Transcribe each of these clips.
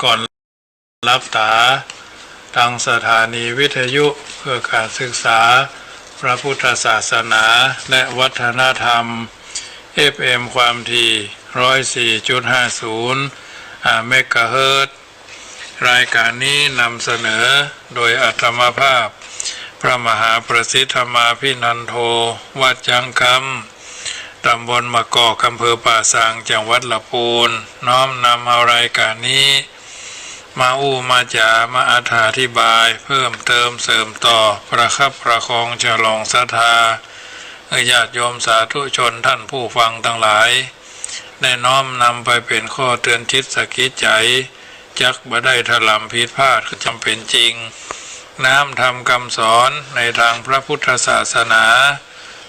ก่อนรับตาทางสถานีวิทยุเพื่อการศึกษาพระพุทธศาสนาและวัฒนธรรม FM ความถี่ 104.50 เมกะเฮิรตซ์รายการนี้นำเสนอโดยอาตมาภาพพระมหาประสิทธมาภินันโทวัดจังคำตำบลมะกอกอำเภอป่าซางจังหวัดลำพูนน้อมนำเอารายการนี้มามาจามาอธิบายเพิ่มเติมเสริมต่อประคับประคองฉลองศรัทธาญาติโยมสาธุชนท่านผู้ฟังทั้งหลายได้น้อมนำไปเป็นข้อเตือนจิตสกิจใจจักบ่ได้ถลำผิดพลาดจำเป็นจริงน้ำทำคำสอนในทางพระพุทธศาสนา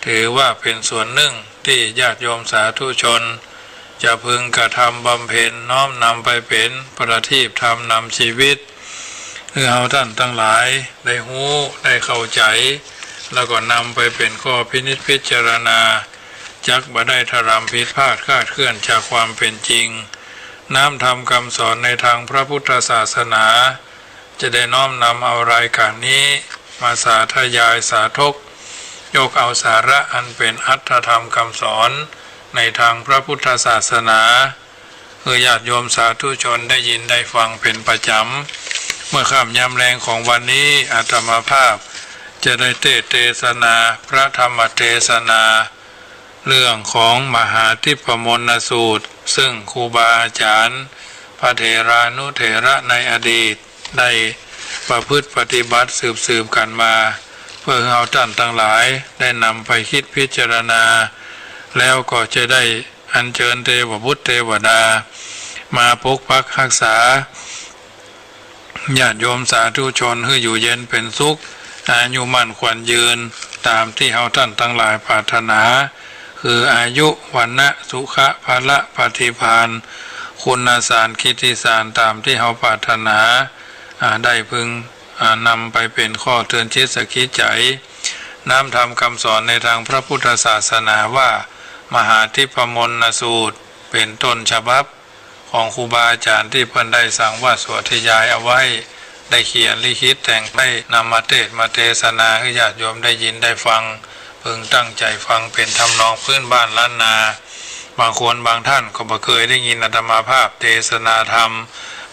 ถือว่าเป็นส่วนหนึ่งที่ญาติโยมสาธุชนจะพึงกระทำบำเพ็ญน้อมนำไปเป็นประทีปธรรมนำชีวิตเพื่อเอาท่านทั้งหลายได้หู้ได้เข้าใจแล้วก็นำไปเป็นข้อพินิจพิจารณาจักบ่ได้ถลำผิดพลาดคลาดเคลื่อนจากความเป็นจริงน้ำทำคำสอนในทางพระพุทธศาสนาจะได้น้อมนำเอารายการนี้มาสาธยายสาธกยกเอาสาระอันเป็นอัตถธรรมคำสอนในทางพระพุทธศาสนาเพื่อญาติโยมสาธุชนได้ยินได้ฟังเป็นประจำเมื่อค่ำยามแรงของวันนี้อาตมาภาพจะได้เทศนาพระธรรมเทศนาเรื่องของมหาทิพมนสูตรซึ่งครูบาอาจารย์พระเถรานุเถระในอดีตได้ประพฤติปฏิบัติสืบกันมาเพื่อเอาท่านทั้งหลายได้นำไปคิดพิจารณาแล้วก็จะได้อัญเชิญเทวบุตรเทวดามาปกปักรักษาญาติโยมสาธุชนให้อยู่เย็นเป็นสุขอายุมั่นขวัญยืนตามที่เอาท่านทั้งหลายปรารถนาคืออายุวันนะสุขะภละปฏิภาณคุณสารกิตติสารตามที่เขาปรารถนาได้พึงนำไปเป็นข้อเตือนจิตสกิจใจน้ำทำคำสอนในทางพระพุทธศาสนาว่ามหาทิพมนสูตรเป็นต้นฉบับของครูบาอาจารย์ที่เพิ่นได้สั่งว่าสวดทยายเอาไว้ได้เขียนลิขิตแต่งได้นำมาเทศนาให้ญาติโยมได้ยินได้ฟังพึงตั้งใจฟังเป็นทำนองพื้นบ้านล้านนาบางคนบางท่านก็บ่เคยได้ยินอาตมาภาพเทศนาธรรม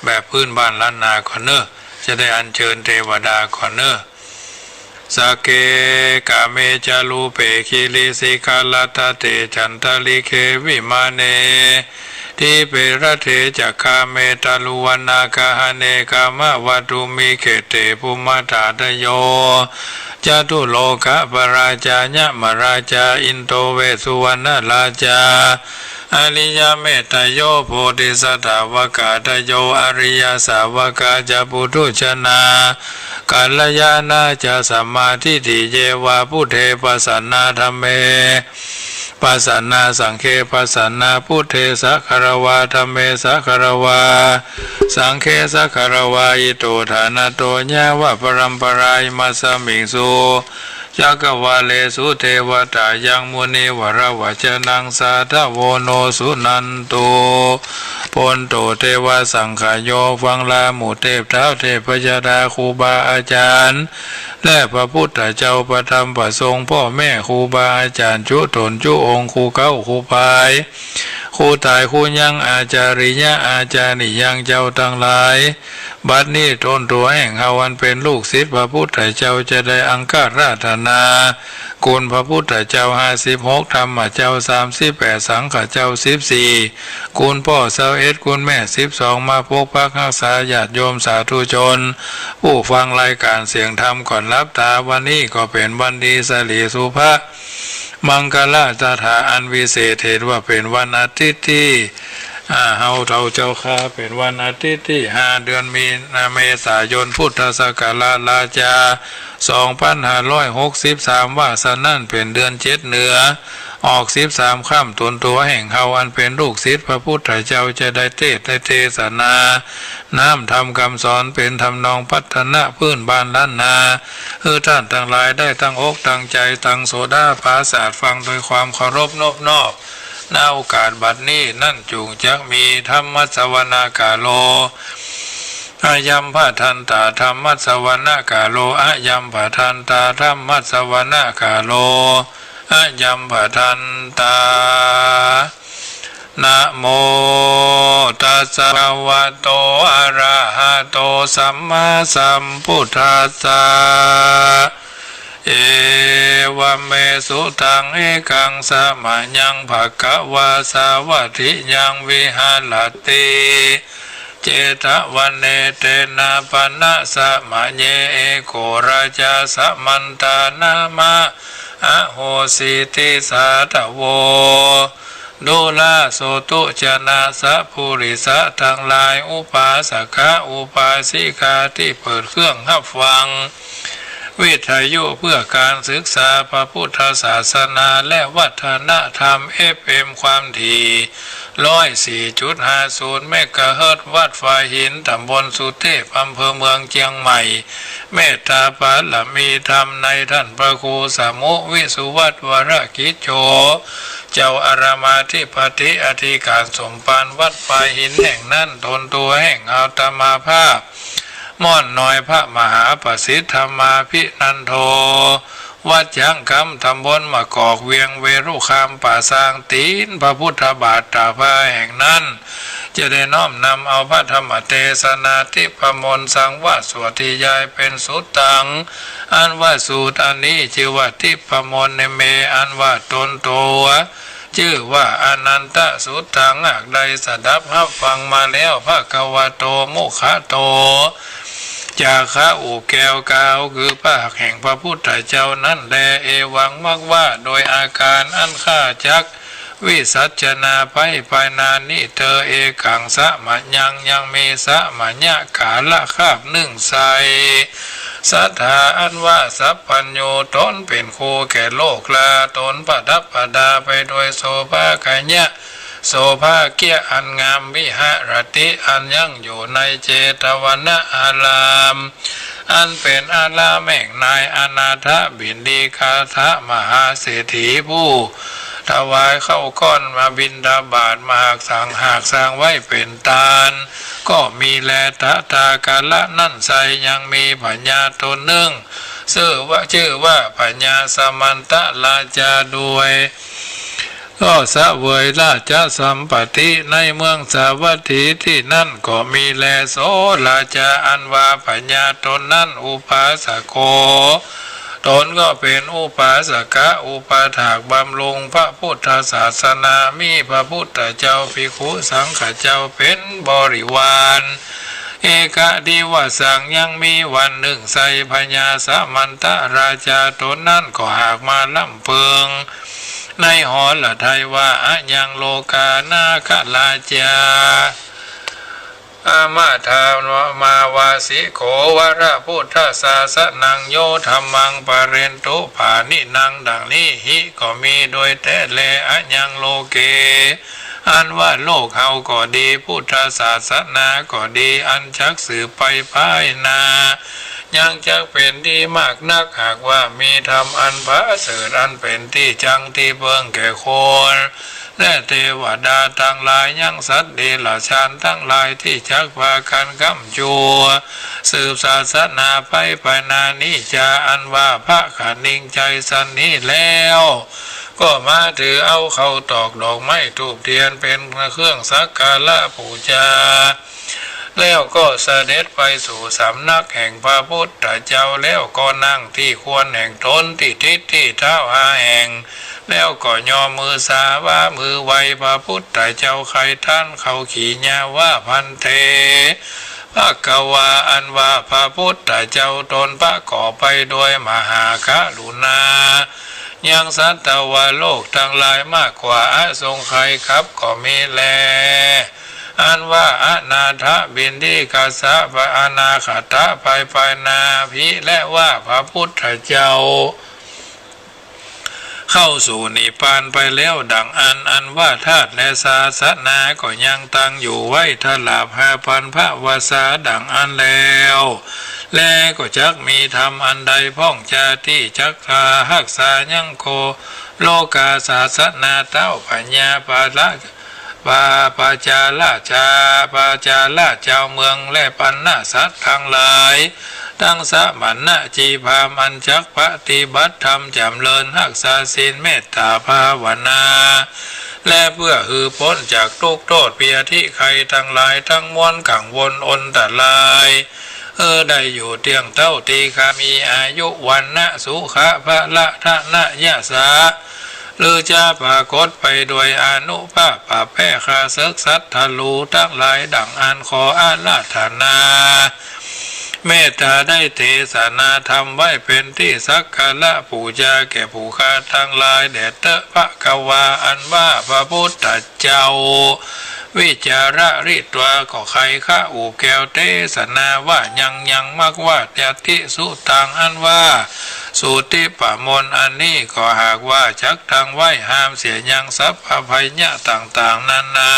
แบบพื้นบ้านล้านนาก่อนเนอะจะได้อัญเชิญเทวดาก่อนเนอะสเกกาเมจาลูเปคิลิสิกาลตเตจันทลิเควิมาเนทิเปรเทจักขาเมตาลุวนาคาหเนกามะวัตุมิเขเตภูมิธาตโยจตุโลกะปราชาญะมราชาอินโตเวสุวรรณราชาอริยเมตโยโพธิสัตวกาตโยอริยสาวกาจะปุถุชนากัลยาณาจะสัมมาทิฏฐิเยวาพุทเทปัสสนาธัมเมปัสสนาสังเคปัสสนาพุทเทสัคารวาธัมเมสัคารวาสังเคสัคารวาอิโตฐานะโตญาวะปรัมปรายมัสสมิงสุจักวาเลสุเทวตายังมุนีวรวัจนังสาธโวโนสุนันตุปนโตเทวสังขโยฟังลาหมู่เทพเท้าเทพยดาครูบาอาจารย์และพระพุทธเจ้าประธรรมประสงค์พ่อแม่ครูบาอาจารย์จุตนจุองค์ครูเก้าครูพายครูตายครูยังอาจาริยะอาจาริยังเจ้าทั้งหลายบัดนี้ตนตัวแห่งเฮาวันเป็นลูกศิษย์พระพุทธเจ้าจะได้อังคาราธนาคุณพระพุทธเจ้า56ธรรมเจ้า38สังฆเจ้า14คุณพ่อ21คุณแม่12มาพกปักรักษาญาติโยมสาธุชนผู้ฟังรายการเสียงธรรมก่อนรับตาวันนี้ก็เป็นวันดีสลีสุภะมังคลาตถาอันวิเศษเหตุว่าเป็นวันอาทิตย์ที่เฮาเท่าเจ้าข้าเป็นวันอาทิตย์ที่5เดือนมีนาเมษายนพุทธศักราชราชา2563ว่าสนั่นเป็นเดือน7เหนือออก13ค่ำตนตัวแห่งเฮาอันเป็นลูกศิษย์พระพุทธเจ้าจะได้เทศนาน้ำทำคำสอนเป็นทำนองพัฒนาพื้นบ้านล้านนาท่านทั้งหลายได้ตั้งอกตั้งใจตั้งโสดาปราศาสตร์ฟังโดยความเคารพนอบน้อมณโอกาสบัดนี้นั่นจูงจักมีธรรมสวนากาโล อายัมพะทันตาธรรมัสสวนะกาโลอายัมพะทันตาธรรมัสสวนะกาโลอายัมพะทันตานะโมตัสสะภะคะวะโตอะระหะโตสัมมาสัมพุทธัสสะเอวะเมสุตังเอกังสมะยังภะคะวะสาวัตถิยังวิหารติเจตวันเนเตนะปนะสะมะเยเอโกราชาสมันตานามาอะโหสิติสาตโวดูลาโสตุจนะสะภูริสะทั้งหลายอุปาสกะอุปาสิกาที่เปิดเครื่องรับฟังวิทยุเพื่อการศึกษาพระพุทธศาสนาและวัฒนธรรมFM ความถี่104.50 เมกะเฮิรตซ์วัดฝายหินตำบลสุเทพอำเภอเมืองเชียงใหม่เมตตาบารมีธรรมในท่านพระครูสมุวิสุวัตวรกิจโชเจ้าอารามาธิปติอธิการสมภารวัดฝายหินแห่งนั้นตนตัวแห่งอาตมาภาพม่อนน้อยพระมหาประสิทธรรมาภินันโทวัดยังคำตำบลมะกอกเวียงเวรุคามป่าสางตีนพระพุทธบาทตาพระแห่งนั้นจะได้น้อมนำเอาพระธรรมเทศนาทิพมนต์สังวาสวดที่ยายเป็นสุตตังอันว่าสูตรอันนี้ชื่อว่าทิพมนต์ในเมอันว่าตนตัวชื่อว่าอนันตสุตตังหากใดสดับรับฟังมาแล้วพระกวาโตมุขโตจาคะอูแก้วกาวคือภาคแห่งพระพุทธเจ้านั้นแลเอวังมักว่าโดยอาการอันข้าจักวิสัชนาไปภายนานิเธอเอกังสะมะยังมีสะมะญะกาละคาบหนึ่งใสสัทธาอันว่าสัพพัญโยตนเป็นครูแก่โลกลาตนประดับประดาไปโดยโสภากายะโสภาเกียอันงามวิหารติอันยั่งอยู่ในเจตวันอารามอันเป็นอารามแห่งนายอนาถบิณฑิกาทะมหาเศรษฐีผู้ถวายเข้าก้อนมาบิณฑบาตมาหากสั่งไว้เป็นตาลก็มีแลตถากาละนั่นใสยังมีปัญญาตนหนึ่งชื่อว่าปัญญาสมันตะลาจาด้วยก็สะเวยราชสัมปติในเมืองสาวัตถีที่นั่นก็มีแลโสราชาอันว่าปัญญาตนนั้นอุปาสโกตนก็เป็นอุปาสกะอุปาถากบำรุงพระพุทธศาสนามีพระพุทธเจ้าภิกขุสังฆเจ้าเป็นบริวารเอกดีวสังยังมีวันหนึ่งใส่พญาสมันตราชาตนนั้นก็หากมาลำเพิงในหอละไทยว่าอะยังโลกานาคราชาอามาทามาวาสิโขวระพุทธศาสนังโยธรรมังปะเรนตุภานินังดังนี้หิก็มีโดยแต่เลอะยังโลเกอันว่าโลกเฮาก็ดีพุทธศาสนาก็ดีอันชักสืบไปภายนายังจะเป็นที่มากนักหากว่ามีธรรมอันพระเสริฐอันเป็นที่จังที่เบิ่งแก่คนและเทวดาทั้งหลายยังสัตว์เดรัจฉานทั้งหลายที่ชักพากันกำจัวสืบศาสนาไปภายนานิจาอันว่าพระขันนิ่งใจสันนี้แล้วก็มาถือเอาเข้าตอกดอกไม้ธูปเทียนเป็นเครื่องสักการะบูชาแล้วก็เสด็จไปสู่สำนักแห่งพระพุทธเจ้าแล้วก็นั่งที่ควรแห่งตนที่ทิศที่เท้าอาแห่งแล้วก็ย่อมือสาว่ามือไวพระพุทธเจ้าใครท่านเขาขี่ญาว่าพันเทพระกวาอันว่าพระพุทธเจ้าตนพระก่อไปโดยมหากรุณายังสัตวโลกทั้งหลายมากกว่าอาทรงใครครับก็มีแลอันว่าอนาถบิณฑิกาสะปะอนาคตะภายนาภิและว่าพระพุทธเจ้าเข้าสู่นิพพานไปแล้วดังอันว่าธาตุและศาสนาก็ยังตั้งอยู่ไว้ทลาภ5,000 พระวาสาดังอันแล้วและก็จักมีธรรมอันใดพ้องจาที่จักขาหักษายังโคโลกาศาสนาเต้าปัญญาปาละ ปาปาจาราชาปาจาราชเจ้าเมืองและปัณณสัตว์ทั้งหลายทั้งสมณะจีพามันจักปฏิบัติธรรมจำเริญรักษาศีลเมตตาภาวนาและเพื่อหือพ้นจากทุกข์โทษเปียที่ใครทั้งหลายทั้งมวลกังวลอนตรายได้อยู่เตียงเต้าตีคามีอายุวันนะสุขะพระละทะนะยะสาหรือจะปรากฏไปโดยอนุภาพปะแพ้คาศึกสัตทะลูทั้งหลายดังอันขออาราธนาเมตตาได้เทศนาธรรมไว้เป็นที่สักการะปูชาแก่ผู้ข้าทั้งหลายแด่เตพระกวาอันว่าพระพุทธเจ้าวิจาระริตวาก็ใครข้าอูแก้วเทศนาว่ายังมากว่าแต่ที่สุตังอันว่าสุติปะมนอันนี้ก็หากว่าจักทางไหวห้ามเสียยังทรัพย์อภัยญะต่างๆนานา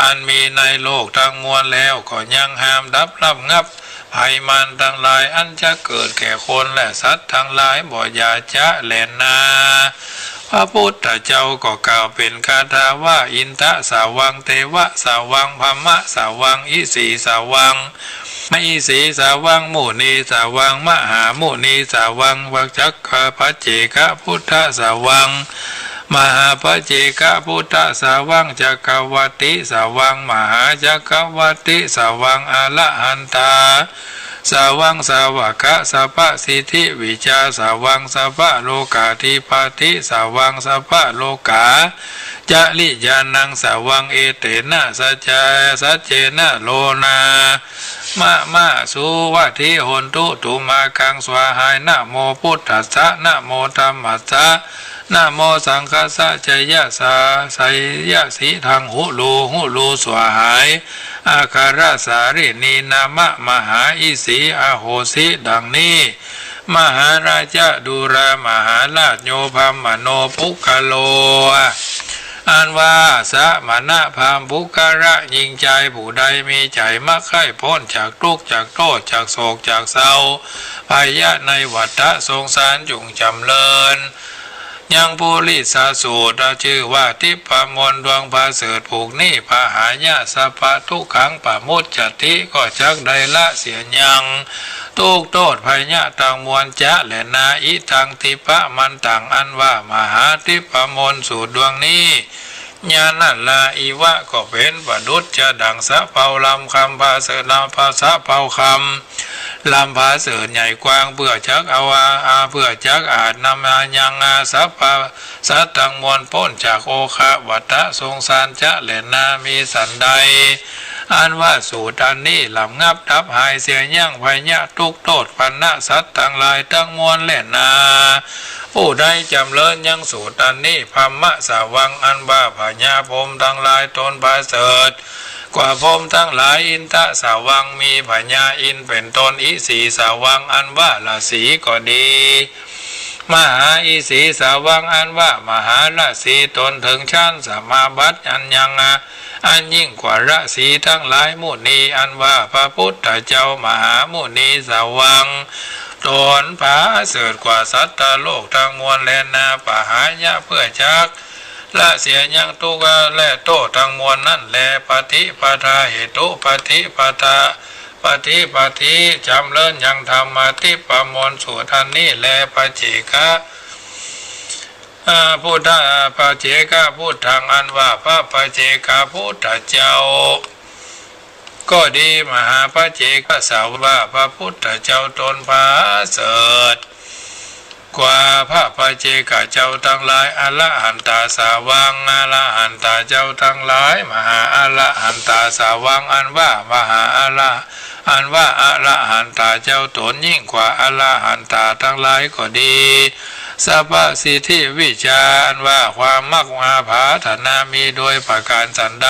อันมีในโลกทั้งมวลแล้วก็ยังห้ามดับรับงับภัยมันทั้งหลายอันจะเกิดแก่คนและสัตว์ทั้งหลายบ่อย่าจะแลนนาพระพุทธเจ้าก็กล่าวเป็นคาถาว่าอินทสาวังเทวะสาวังพมะสาวังอิสีสาวังอิสีสาวังมุนีสาวังมหามุนีสาวังวัจจักขปัจเจกพุทธสาวังมหาปัจเจกพุทธสาวังจักรวัติสาวังมหาจักรวัติสาวังอรหันตาสาวังสาวกะสัพพสิทธิวิชาสาวังสัพพโลกาธิปติสาวังสัพพโลกาจาริยานังสาวังเอเตนะสัจจสัจเจนะโลนามะสุวัติโหนตุตุมากังสวาหายนะโมพุทธัสสะนะโมธัมมัสสะนะโมสังฆัสสะจยะสาไสยะสีทางหุลูสวาหายอาคาราสารินีนามะมหาอิสีอาโหสิดังนี้มหาราชดุรามหาราชโยพัมมโนปุคโลอันว่าสมณะพามภุกระยิงใจผู้ใดมีใจมักใคร่พ้นจากทุกข์จากโทษจากโศกจากเศร้าภัยในวัฏสงสารจุงจำเริญยังปุริสาสูตรชื่อว่าทิพมนดวงพาเสดผูกนี่พาหายะสัพพะทุกขังปะมุจจติก็จักได้ละเสียยังทุกโทษภัยญะต่างมวลจะและนาอิทังทิพะมันต่างอันว่ามหาทิพมนสูตรดวงนี้ญาณลาอีวะก็เป็นประดุจจะดังสะเปาลำคำพาเสดลำภาษาเปาคำลำพาเสดใหญ่กว้างเพื่อจักเอาเพื่อจักอาจนำมายังสัพพะสัตตังมวลพ้นจากโอคะวัฏสงสารจะและนามีสันใดอันว่าสูตรอันนี้ลำงับดับหายเสียยั่งภัยญะทุกโทษปัณณสัตว์ทั้งหลายทั้งมวลและนาผู้ใดจำเริญยังสูตรอันนี้พัมมะสาวังอันว่าพญาพรหมทั้งหลายตนพาเสดกว่าพรหมทั้งหลายอินทสาวังมีพญาอินเป็นตนอิสีสาวังอันว่าราศีก็ดีมหาอิสีสาวังอันว่ามหาราศีตนถึงชั้นสมาบัติอันยังอันยิ่งกว่าราศีทั้งหลายมุนีอันว่าพระพุทธเจ้ามหามุนีสาวังตนพาเสดกว่าสัตว์โลกทั้งมวลและนาปหายะเพื่อจักละเสียยังตุกะและโตทั้งมวลนั่นแลปฏิปทาเหตุปฏิปทาปฏิจำเริญยังธรรมทิปมนสูตรอันนี้แลปัจเจกะพุทธปัจเจกะพุทธังอันว่าพระปัจเจกะพุทธเจ้าก็ดีมหาปัจเจกสาวะพระพุทธเจ้าตนพาเสดกว่าพระปัจเจกเจ้าทั้งหลายอรหันตาสาวังอรหันตาเจ้าทั้งหลายมหาอรหันตาสาวังอันว่ามหาอรหันตาเจ้าตนยิ่งกว่าอรหันตาทั้งหลายก็ดีสัพพสิทธิวิชาอันว่าความมักอาภาธนามีโดยประการสันใด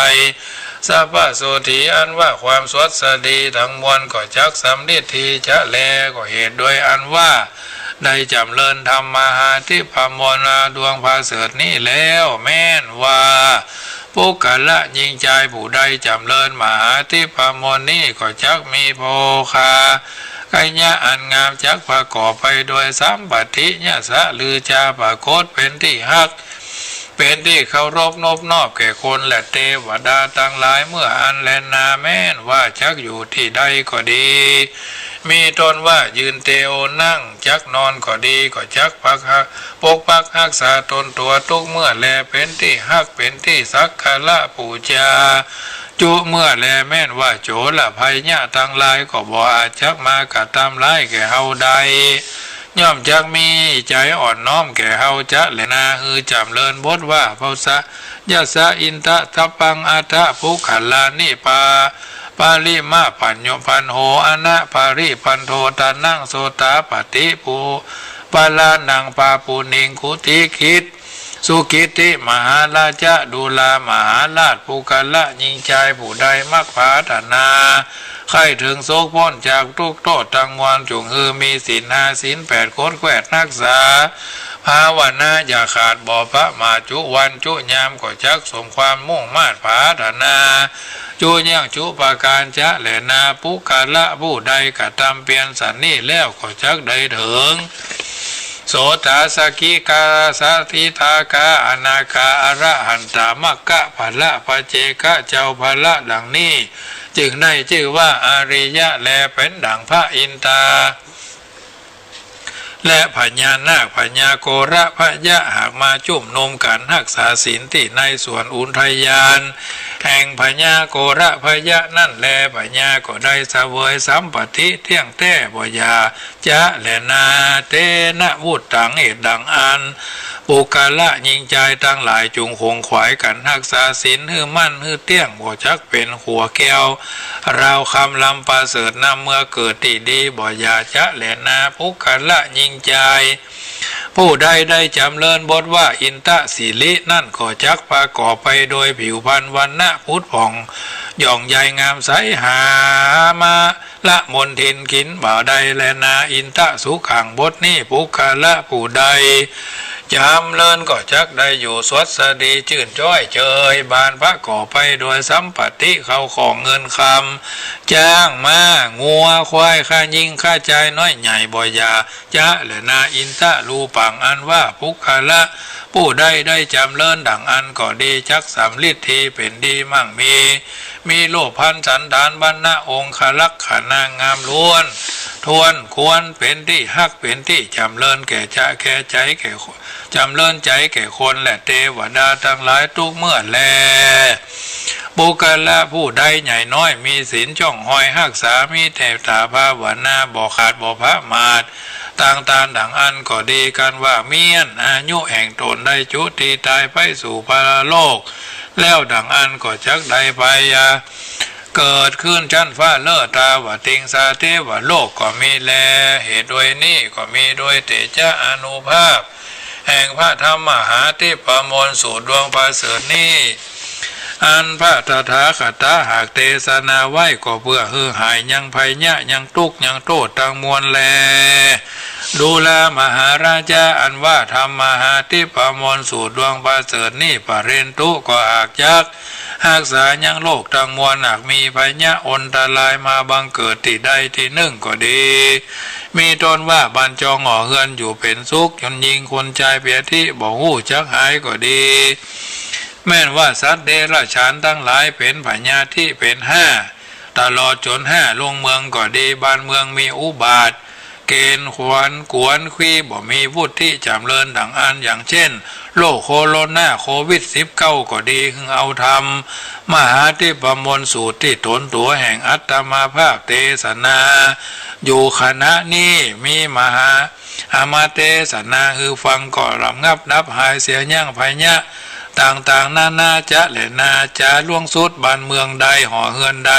สัพพโสติอันว่าความสวดสดีทั้งมวลก็จักสำลิดทีจะแลก็เหตุโดยอันว่าได้จำเริญธรรมมหาทิพมนดวงพาเสดนี้แล้วแม่นว่าปุกละยิงใจผู้ใดจำเริญมหาทิพมนนี้ก็จักมีโภคากัญญาอันงามจักประกอบไปโดยสัมปติญะสะลือจาปรากฏเป็นที่ฮัก เป็นที่เคารพนบนอบแก่คนและเทวดาทั้งหลายเมื่ออันแลนาแม้นว่าชักอยู่ที่ใดก็ดีมีตนว่ายืนเตโอนั่งจักนอนก็ดีก็จักพักปกปักรักษาตนตัวทุกเมื่อแลเป็นที่ฮักเป็นที่สักการะปูชาจุเมื่อแลแม่นว่าโจละภัยญะทั้งหลายก็บ่อาจจักมากระทำร้ายแก่เฮาใดย่อมจักมีใจอ่อนน้อมแก่เฮาจะแลนาฮือจำเริญบทว่าภาษายะสะอินทะทัพปังอาทะภูขัลลานิปาลิมาปัญโยพันโหอนะปาริพันโทตานังโสตาปฏิปูปาลานังปาปูนิงคุติคิดสุกิติมหาราชดูลามหาราชภูกละยิงใจผู้ใดมักผาธนาใครถึงโศกพ้นจากทุกโทษทั้งมวลจงฮือมีศีล5ศีล8โคตรแขวดนักษาภาวนาอย่าขาดบ่อพระมาจุวันจุยามก็จักสมความมุ่งมา่ผาธนาจุยังจุปาการจะแหลนาปุกาละผู้ใดกระทำเปลี่ยนสันนี่แล้วก็จักได้ถึงโสตาสกิกาสัทิทากาอนาคาอระหันตามักกะภละปเจกะเจ้าภละดังนี้จึงได้ชื่อว่าอริยะแลเป็นดังพระอินทราและพญานาคพญาโกระพญะหากมาจุ่มนมกันรักษาศีลที่ในสวนอุทยานแห่งพญาโกระพญะนั่นแลพญาก็ได้เสวยสัมปติเที่ยงแท้บ่ยาจะแลนาเตนะวุตตังเหตุดังอันปุกาละยิงใจทั้งหลายจุงคงขวายกันรักษาศีลฮือมั่นฮือเตี้ยงบ่จักเป็นหัวแก้วเราคำลำประเสริฐนำเมื่อเกิดที่ดีบ่ยาจะแลนาปุกาละยิงใจผู้ใดได้จำเริญบทว่าอินทะศิลินั่นก็จักประกอบไปโดยผิวพรรณวันณะพุทธผ่องย่องใหญ่งามใสหามาละมนทินขินบ่าใดแลนาอินทะสุขังบทนี้ปุกาละผู้ใดจำเริญก็จักได้อยู่สวัสดีชื่นจ้อยเจยบานพระก่อไปโดยสัมปติเขาของเงินคำจ้างมางัวควายข้ายิงข้าใจน้อยใหญ่บ่ยาจะและนาอินทะรูปังอันว่าปุกาละผู้ใดได้จำเริญดังอันก็ดีจักสำลิดทีเป็นดีมั่งมีโลพันสันดานบรรณะองค์ขลักขณางามล้วนทวนควรเป็นที่ฮักเป็นที่จำเริญแก่จะแก่ใจแก่จำเริญใจแก่คนและเทวดาทั้งหลายทุกเมื่อแลบุคลาผู้ใดใหญ่น้อยมีศีลช่องหอยหักษามีเทวตาภาวนาบ่ขาดบ่พระมาดต่างดังอันก็ดีกันว่าเมียนอายุแห่งตนได้จุติตายไปสู่พระโลกแล้วดังอันก็จักได้ไปเกิดขึ้นชั้นฟ้าเลิศตาวติงสาเทวโลกก็มีแลเหตุด้วยนี้ก็มีด้วยเตจาอนุภาพแห่งพระธรรมมหาทิพย์มนต์สู่ดวงประเสริฐนี้อันพระตถาคตหากเทศนาไว้ก็เพื่อฮือหายยังภัยยะยังทุกข์ยังโทษตั้งมวลแลดูแลมหาราชาอันว่าธรรมมหาทิพย์มนต์สู่ดวงประเสริฐนี้ปรินตุก็หากยักหากษายังโลกทั้งมวลหากมีภัยยะอนตรายมาบังเกิดที่ใดที่หนึ่งก็ดีมีตนว่าบรรจงห่อเฮือนอยู่เป็นสุขจนยิงคนใจเปียที่บ่หู้จักหายก็ดีแม้นว่าสัตว์เดรัจฉานทั้งหลายเป็นพญาที่เป็น5ตลอดจน5ลงเมืองก็ดีบ้านเมืองมีอุบาทเกณฑ์ขวนกวนขีบ่มีวุฒิจำเริญดังอันอย่างเช่นโรคโคโรนาโควิด19ก็ดีคือเอาทำมหาทิพย์มนต์สูตรที่ตนตัวแห่งอัตมาภาพเทศนาอยู่คณะนี้มีมหาอามาเทศนาคือฟังก็ลำงับนับหายเสียยั่งภัยยะต่างๆนานาจะและนาจะล่วงสุดบ้านเมืองใดห่อเฮือนใด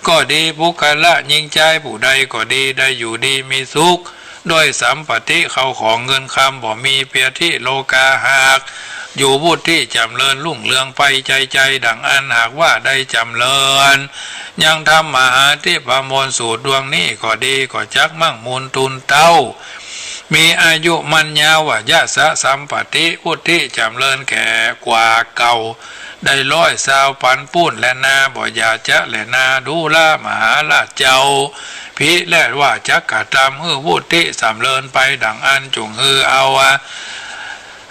ก็ดีบุคละยิงใจผู้ใดก็ดีได้อยู่ดีมีสุขด้วยสัมปติเขาของเงินคำบ่มีเปียที่โลกาหากอยู่บุตรที่จำเริญลุ่งเรืองไปใจดังอันหากว่าได้จำเริญยังทำมหาทิพย์มนต์สูตรดวงนี้ก็ดีก็จักมั่งมูลตุนเต้ามีอายุมันยาวายะสะสัมปติอุทิจำเริญแก่กว่าเก่าได้100ปันปุ้นและนาบ่อยาจะและนาดูลามหาราชเจ้าพิและว่าจักกะตามฮือวุฒิสำเริญไปดังอันจุงฮือเอา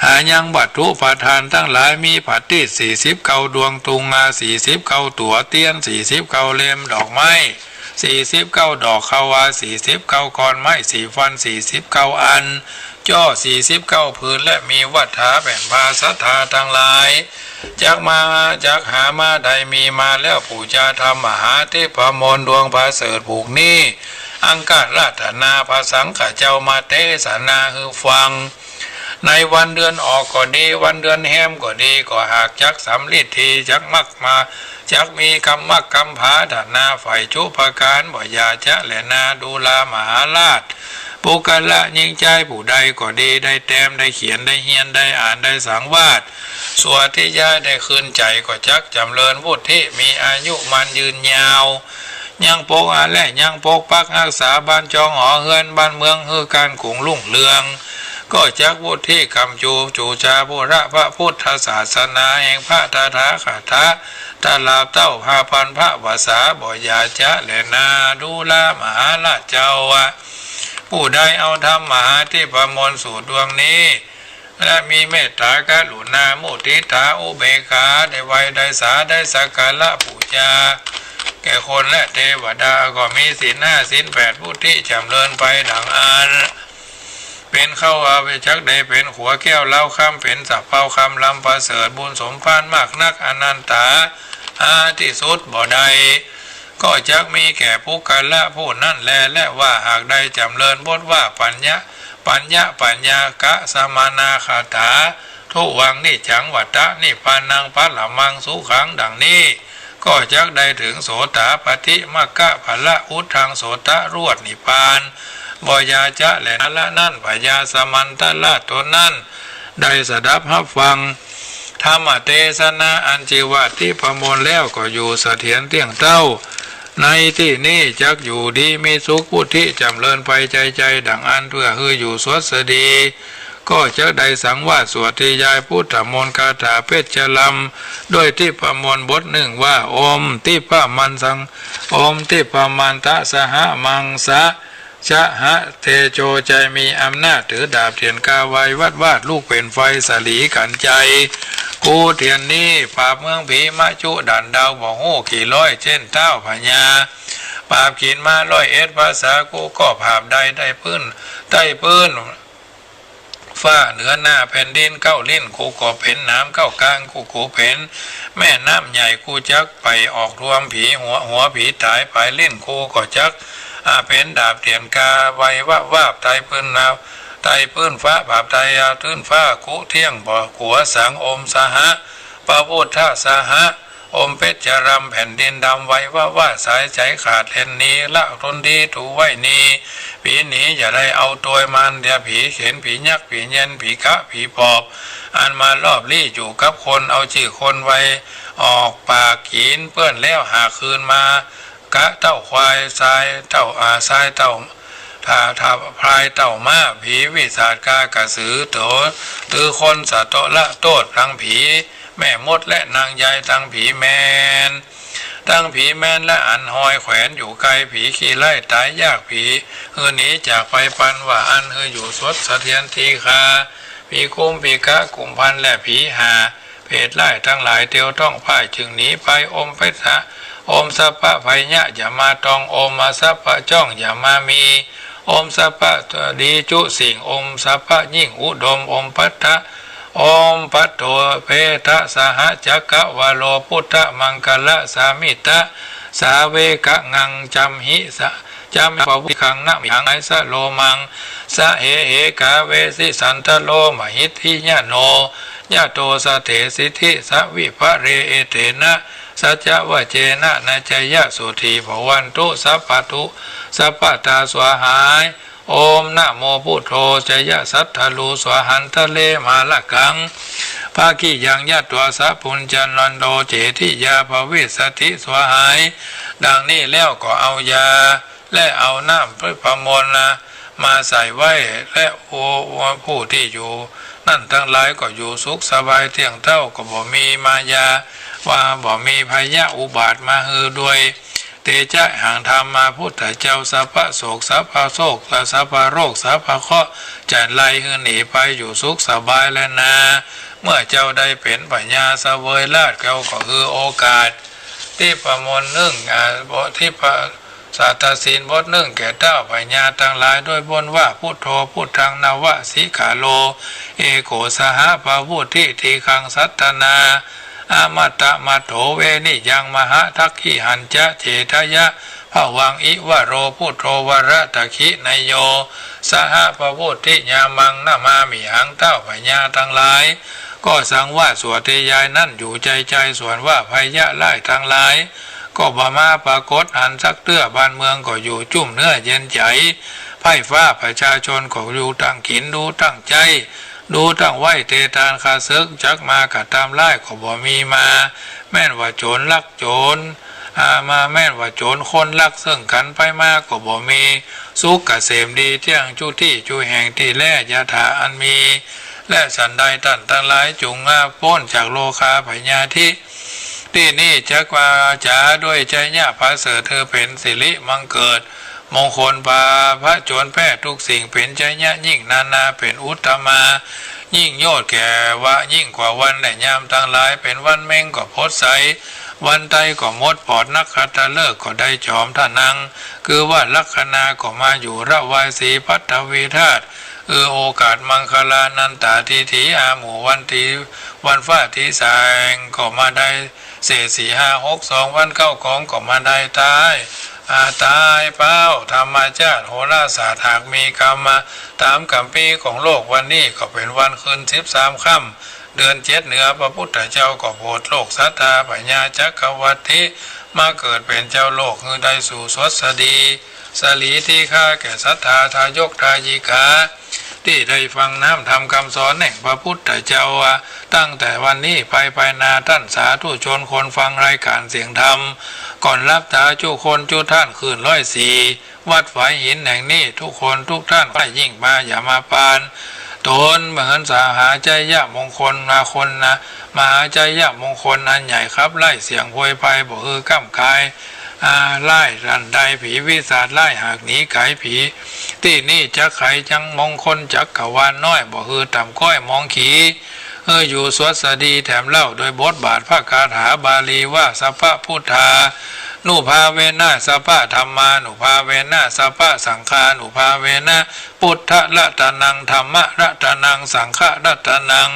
หายังบัตถุประทานทั้งหลายมีผัดที่49ดวงตุงงา49ตัวเตียน49เล่มดอกไม้49ดอกขาวา49กรไม้สีฟัน49อันจ้อ49พื้นและมีวัฏฐาแผ่นภาสัทธาทั้งหลายจากหามาใดมีมาแล้วปู่จาธรรมมหาเทพมนต์ดวงพระเสริฐผูกนี้อังการาธนาพระสังฆเจ้ามาเทศนาฮือฟังในวันเดือนออกก็ดีวันเดือนแฮมก็ดีก็หากจักสำลิดทีจักมักมาจักมีกรรมกรรมผาดานาฝ่ายชุปการบ่ยาจะและนาดูลามหาราชปุกละยิ่งใจผู้ใดก็ดีได้แต้มได้เขียนได้เฮียนได้อ่านได้สังวาสสวดที่ยาได้คืนใจก็จักจำเริญวุฒิมีอายุมันยืนยาวยังปกอาและยังปกปักรักษาบ้านจองหอเฮือนบ้านเมืองฮือการขุงลุ่งเรืองก็จักวุฒิคำจูชาบุระพระพุทธศาสนาแห่งพระตถาคตตลาบเต้าพาพันพระวาสาบ่ยาจะและนาดูลามหาราชเจ้าวะผู้ใดเอาธรรมมหาที่ประมวลสู่ดวงนี้และมีเมตตากรุณามุทิตาอุเบกขาได้ไว้ได้สาได้สักการะบูชาแก่คนและเทวดาก็มีศีล5ศีล8ผู้ที่จำเริญไปดังอันเป็นเข้าอาเวชักได้เป็นขัวแก้วเล่าคำเป็นสับเป่าคำลำประเสริฐบุญสมพานมากนักอนันตาที่สุดบ่ใดก็จักมีแก่ผู้กันละผู้นั่นและว่าหากใดจำเริญบทว่าปัญญากะสมานาคาถาทุวังนิจังวัตตะนิพพานังปัลละมังสุขังดังนี้ก็จักได้ถึงโสตาปฏิมักกะภละอุทธังโสตะรวดนิพพานบ่ยาจะและละนั่นพยาสมันตละตนนั่นได้สดับรับฟังธรรมเทศนาอันจีวะที่ประมวลแล้วก็อยู่เสถียรเที่ยงเต้าในที่นี้จักอยู่ดีมีสุขพุทธิจำเริญไปใจดังอันเพื่อฮืออยู่สวดสดีก็จักได้สังวาสสวดที่ยายพุทธมนต์คาถาเพชรลำด้วยที่ประมวลบทหนึ่งว่าโอมที่พระมันสังโอมที่พระมันตะสหมังสะชะหะเทโจใจมีอำนาจถือดาบเทียนกาไว้วาดลูกเป็นไฟสลีกันใจกูเทียนนี้ปราบเมืองผีมาจุดันดาวบ่หูกี่ร้อยเช่นเต้าพญาปราบขีนมา101ภาษากูก็ภาพใดได้ปื้นฟ้าเหนือหน้าแผ่นดินเก้าลิ้นกูก็เพ็นน้ำเก้ากลางกูเพ็นแม่น้ำใหญ่กูจักไปออกรวมผีหัวผีตายไปเล่นกูก็จักเป็นดาบเทียนกาไว้ว่าไตพื้นนาวไตพื้นฟ้าบาบไตตื้นฟ้ากุเที่ยงบ่อขัวสังอมสหะพระพุทธสหะอมเพชรรำแผ่นดินดำไว้ว่าสายใจขาดเล่นนี้ละทนดีถูไว้นี้ผีหนีอย่าได้เอาตัวมันเดี๋ยวผีเข็นผียักษ์ผีเย็นผีกะผีปอบอันมารอบลี่อยู่กับคนเอาชื่อคนไว้ออกปากขีนเปื้อนแล้วหาคืนมากะเต้าควายทรายเต้าทรายเต้าถ้าพลายเต่ามาผีวิสาจกากระสือโตตือคนสัตว์ละโตดทั้งผีแม่มดและนางยายทั้งผีแมนและอันหอยแขวนอยู่ไกลผีขี้ไล่ตายยากผีหนีจากไปปันว่าอันอยู่สดเสถียรทีคาผีกุ้มผีกะกุมพันและผีหาเพศไล่ทั้งหลายเตียวต้องพ่ายจึงหนีไปอมเพชรอมสัพพะไพยะอย่ามาตองอมมาสัพพะจ้องอย่ามามีอมสัพพะดีจุสิ่งอมสัพพะยิ่งอุดมอมพัทธะอมพัทโตเพทะสหจักกะวาโลพุทธมังคละสามิตะสาเวกะงังจำหิสะจำปวิคังนะมิหังไอสะโลมังสะเหกาเวสิสันตโลมหิทธิญาโนญาโตสะเถสิทธิสวิภเรเอเตนะสัจจวเจนะนาจยะสุธีภวันตุสัพพทุสัพพตาสวหายโอมนะโมพุทโธจยะสัทธลูสวหันทะเลมาละกังภาคียังยะตัวสัพพุญจันลันโดเจติยาภเวสติสวหายดังนี้แล้วก็เอายาและเอาน้ำพระพมลมาใส่ไว้และผู้ที่อยู่นั่นทั้งหลายก็อยู่สุขสบายเที่ยงเท่าก็บ่มีมายาว่าบ่มีพยะอุบาทมาฮือด้วย เตจะห่างธรรมมาพุทธเจ้าสัพพะโศกสัพพะโศกสัพพะโรคสัพพะเคราะห์จะไล่ให้หนีไปอยู่สุขสบายแล้วนะเมื่อเจ้าได้เป็นปัญญาเสวยราชเขาก็คือโอกาสที่ประมวลนึ่งบทที่พระศาสศีลบทหนึ่งแก่เจ้าปัญญาทั้งหลายโดยบนว่าพุทโธพุทธังนวะสิขาโลเอโกสหปะพุทธิทีคังสัตตนาอามัตตะมัตโถเวนิยังมหาทักขิหันจะเจทยะภวังอิวโรพุทโธวระตะขินายโยสหปะพุทธิญามังนามามิหังเต้าปัญญาทั้งหลายก็สังว่าสวดเทยายนั่นอยู่ใจส่วนว่าพยะไล่ทั้งหลายก็บ่มาปรากฏหันสักเตื้อบ้านเมืองก็อยู่จุ่มเนื้อเย็นใจไพ่ฟ้าประชาชนก็อยู่ตั้งขินดูตั้งใจดูตั้งไหวเตตานคาซึกจักมากะตามไล่ก็บ่มีมาแม่นว่าโจรลักโจรมาแม่นว่าโจรคนลักซึ่งกันไปมาก็บ่มีสุขเกษมดีเที่ยงจุที่จุแห่งที่แลยะถาอันมีและสันใดตันทั้งหลายจุงพ้นจากโลคาพญาธิที่นี่จักว่าจ๋าด้วยใจญาพระเสริฐเธอเป็นสิริมังเกิดมงคลบาพระโจรแพทย์ทุกสิ่งเป็นใจญายิ่งนาเป็นอุตตมายิ่งโยดแก่ว่ายิ่งกว่าวันและยามทั้งหลายเป็นวันเม่งก็พดใสวันใดก็มดปอดนักขัตฤกษ์ก็ได้จอมท่านังคือว่าลัคนาก็มาอยู่ระวายสีพัทวีธาตุโอกาสมังคลานันตาทีถีอาหมู่วันฟ้าทีแสงก็มาได้เศษ4 5 6 2วันเข้าของก็มาได้ตายตายเป้าธรรมชาติโหราศาสตร์หากมีกรรมมาตามกรรมปีของโลกวันนี้ก็เป็นวันคืน13 ค่ำเดือน7เหนือพระพุทธเจ้าก็โปรดโลกศรัทธาปัญญาจักรวรรดิมาเกิดเป็นเจ้าโลกคือได้สู่สดสดีสลีที่ข้าแก่ศรัทธาทายกทายิกาที่ได้ฟังน้ำทำคำสอนแห่งพระพุทธเจ้าตั้งแต่วันนี้ไปนาท่านสาธุชนคนฟังรายการเสียงธรรมก่อนรับตาจุคนจุท่านคืน104วัดฝายหินแห่งนี้ทุกคนทุกท่านไปยิ่งมาอย่ามาปานตนเหมือนสาหาใจยะมงคลมาคนนะมหาใจยะมงคลอันใหญ่ครับไล่เสียงโวยภัยบอกก้ำกายไล่รันใดผีวิสาจไล่หากหนีไก่ผีที่นี่จะไขจังมงคลจักกะวานน้อยบอกต่ำก้อยมองขีอยู่สวดสดีแถมเล่าโดยบทบาทพระคาถาบาลีว่าสัพพะพุทธานุภาเวนะสัพพะธรรมานุภาเวนะสัพพะสังฆานุภาเวนะพุทธรัตนังธรรมรัตนังสังฆรัตนัง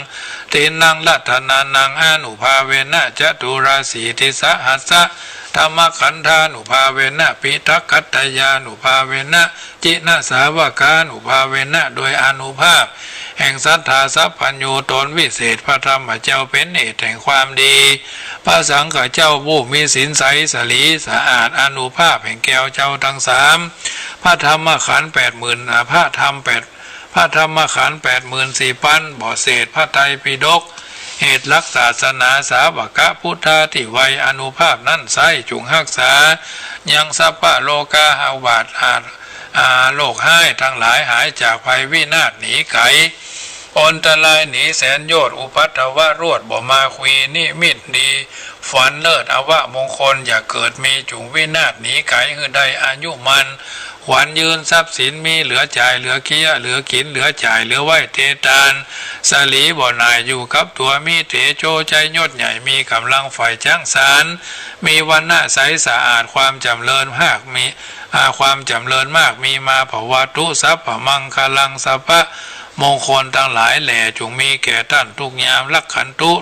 เทนังรัตนานังอนุภาเวนะจตุราสีทิสหัสสะธรรมขันธานุภาเวนะปิทักขัตยานุภาเวนะจินสาวกานุภาเวนะโดยอนุภาพแห่งศรัทธาสัพพัญญูตนวิเศษพระธรรมเจ้าเป็นเหตุแห่งความดีพระสังฆเจ้าผู้มีศีลใสสลีสะอาดอนุภาพแห่งแก้วเจ้าทั้ง3พระธรรมขันธ์80,000พระธรรมขันธ์84,000บ่อเศษพระไตรปิฎกเหตุรักศาสนาสาวกพุทธาที่ไวอนุภาพนั้นไซจุงรักษายังสัพพะโลกาหาบาทโลกให้ทั้งหลายหายจากภัยวินาศหนีไขอันตรายหนีแสนโยชน์อุปัตถวรวดบ่มาคุยนิมิตดีฝันเลิศอวะมงคลอย่าเกิดมีจุงวินาศหนีไขคือได้อายุมันขวัญยืนทรัพย์สินมีเหลือจ่ายเหลือเคี้ยเหลือกินเหลือจ่ายเหลือไหวเทตานสลีบ่อนายอยู่กับตัวมีเถโชใจยศใหญ่มีกำลังฝ่ายจ้างสารมีวันหน้าใสสะอาดความจำเริญมากมีความจำเริญมากมีมาภวตุสัพพมังคลังสัพพะมงคลทั้งหลายแหล่จงมีแก่ท่านทุกยามลักขันตุ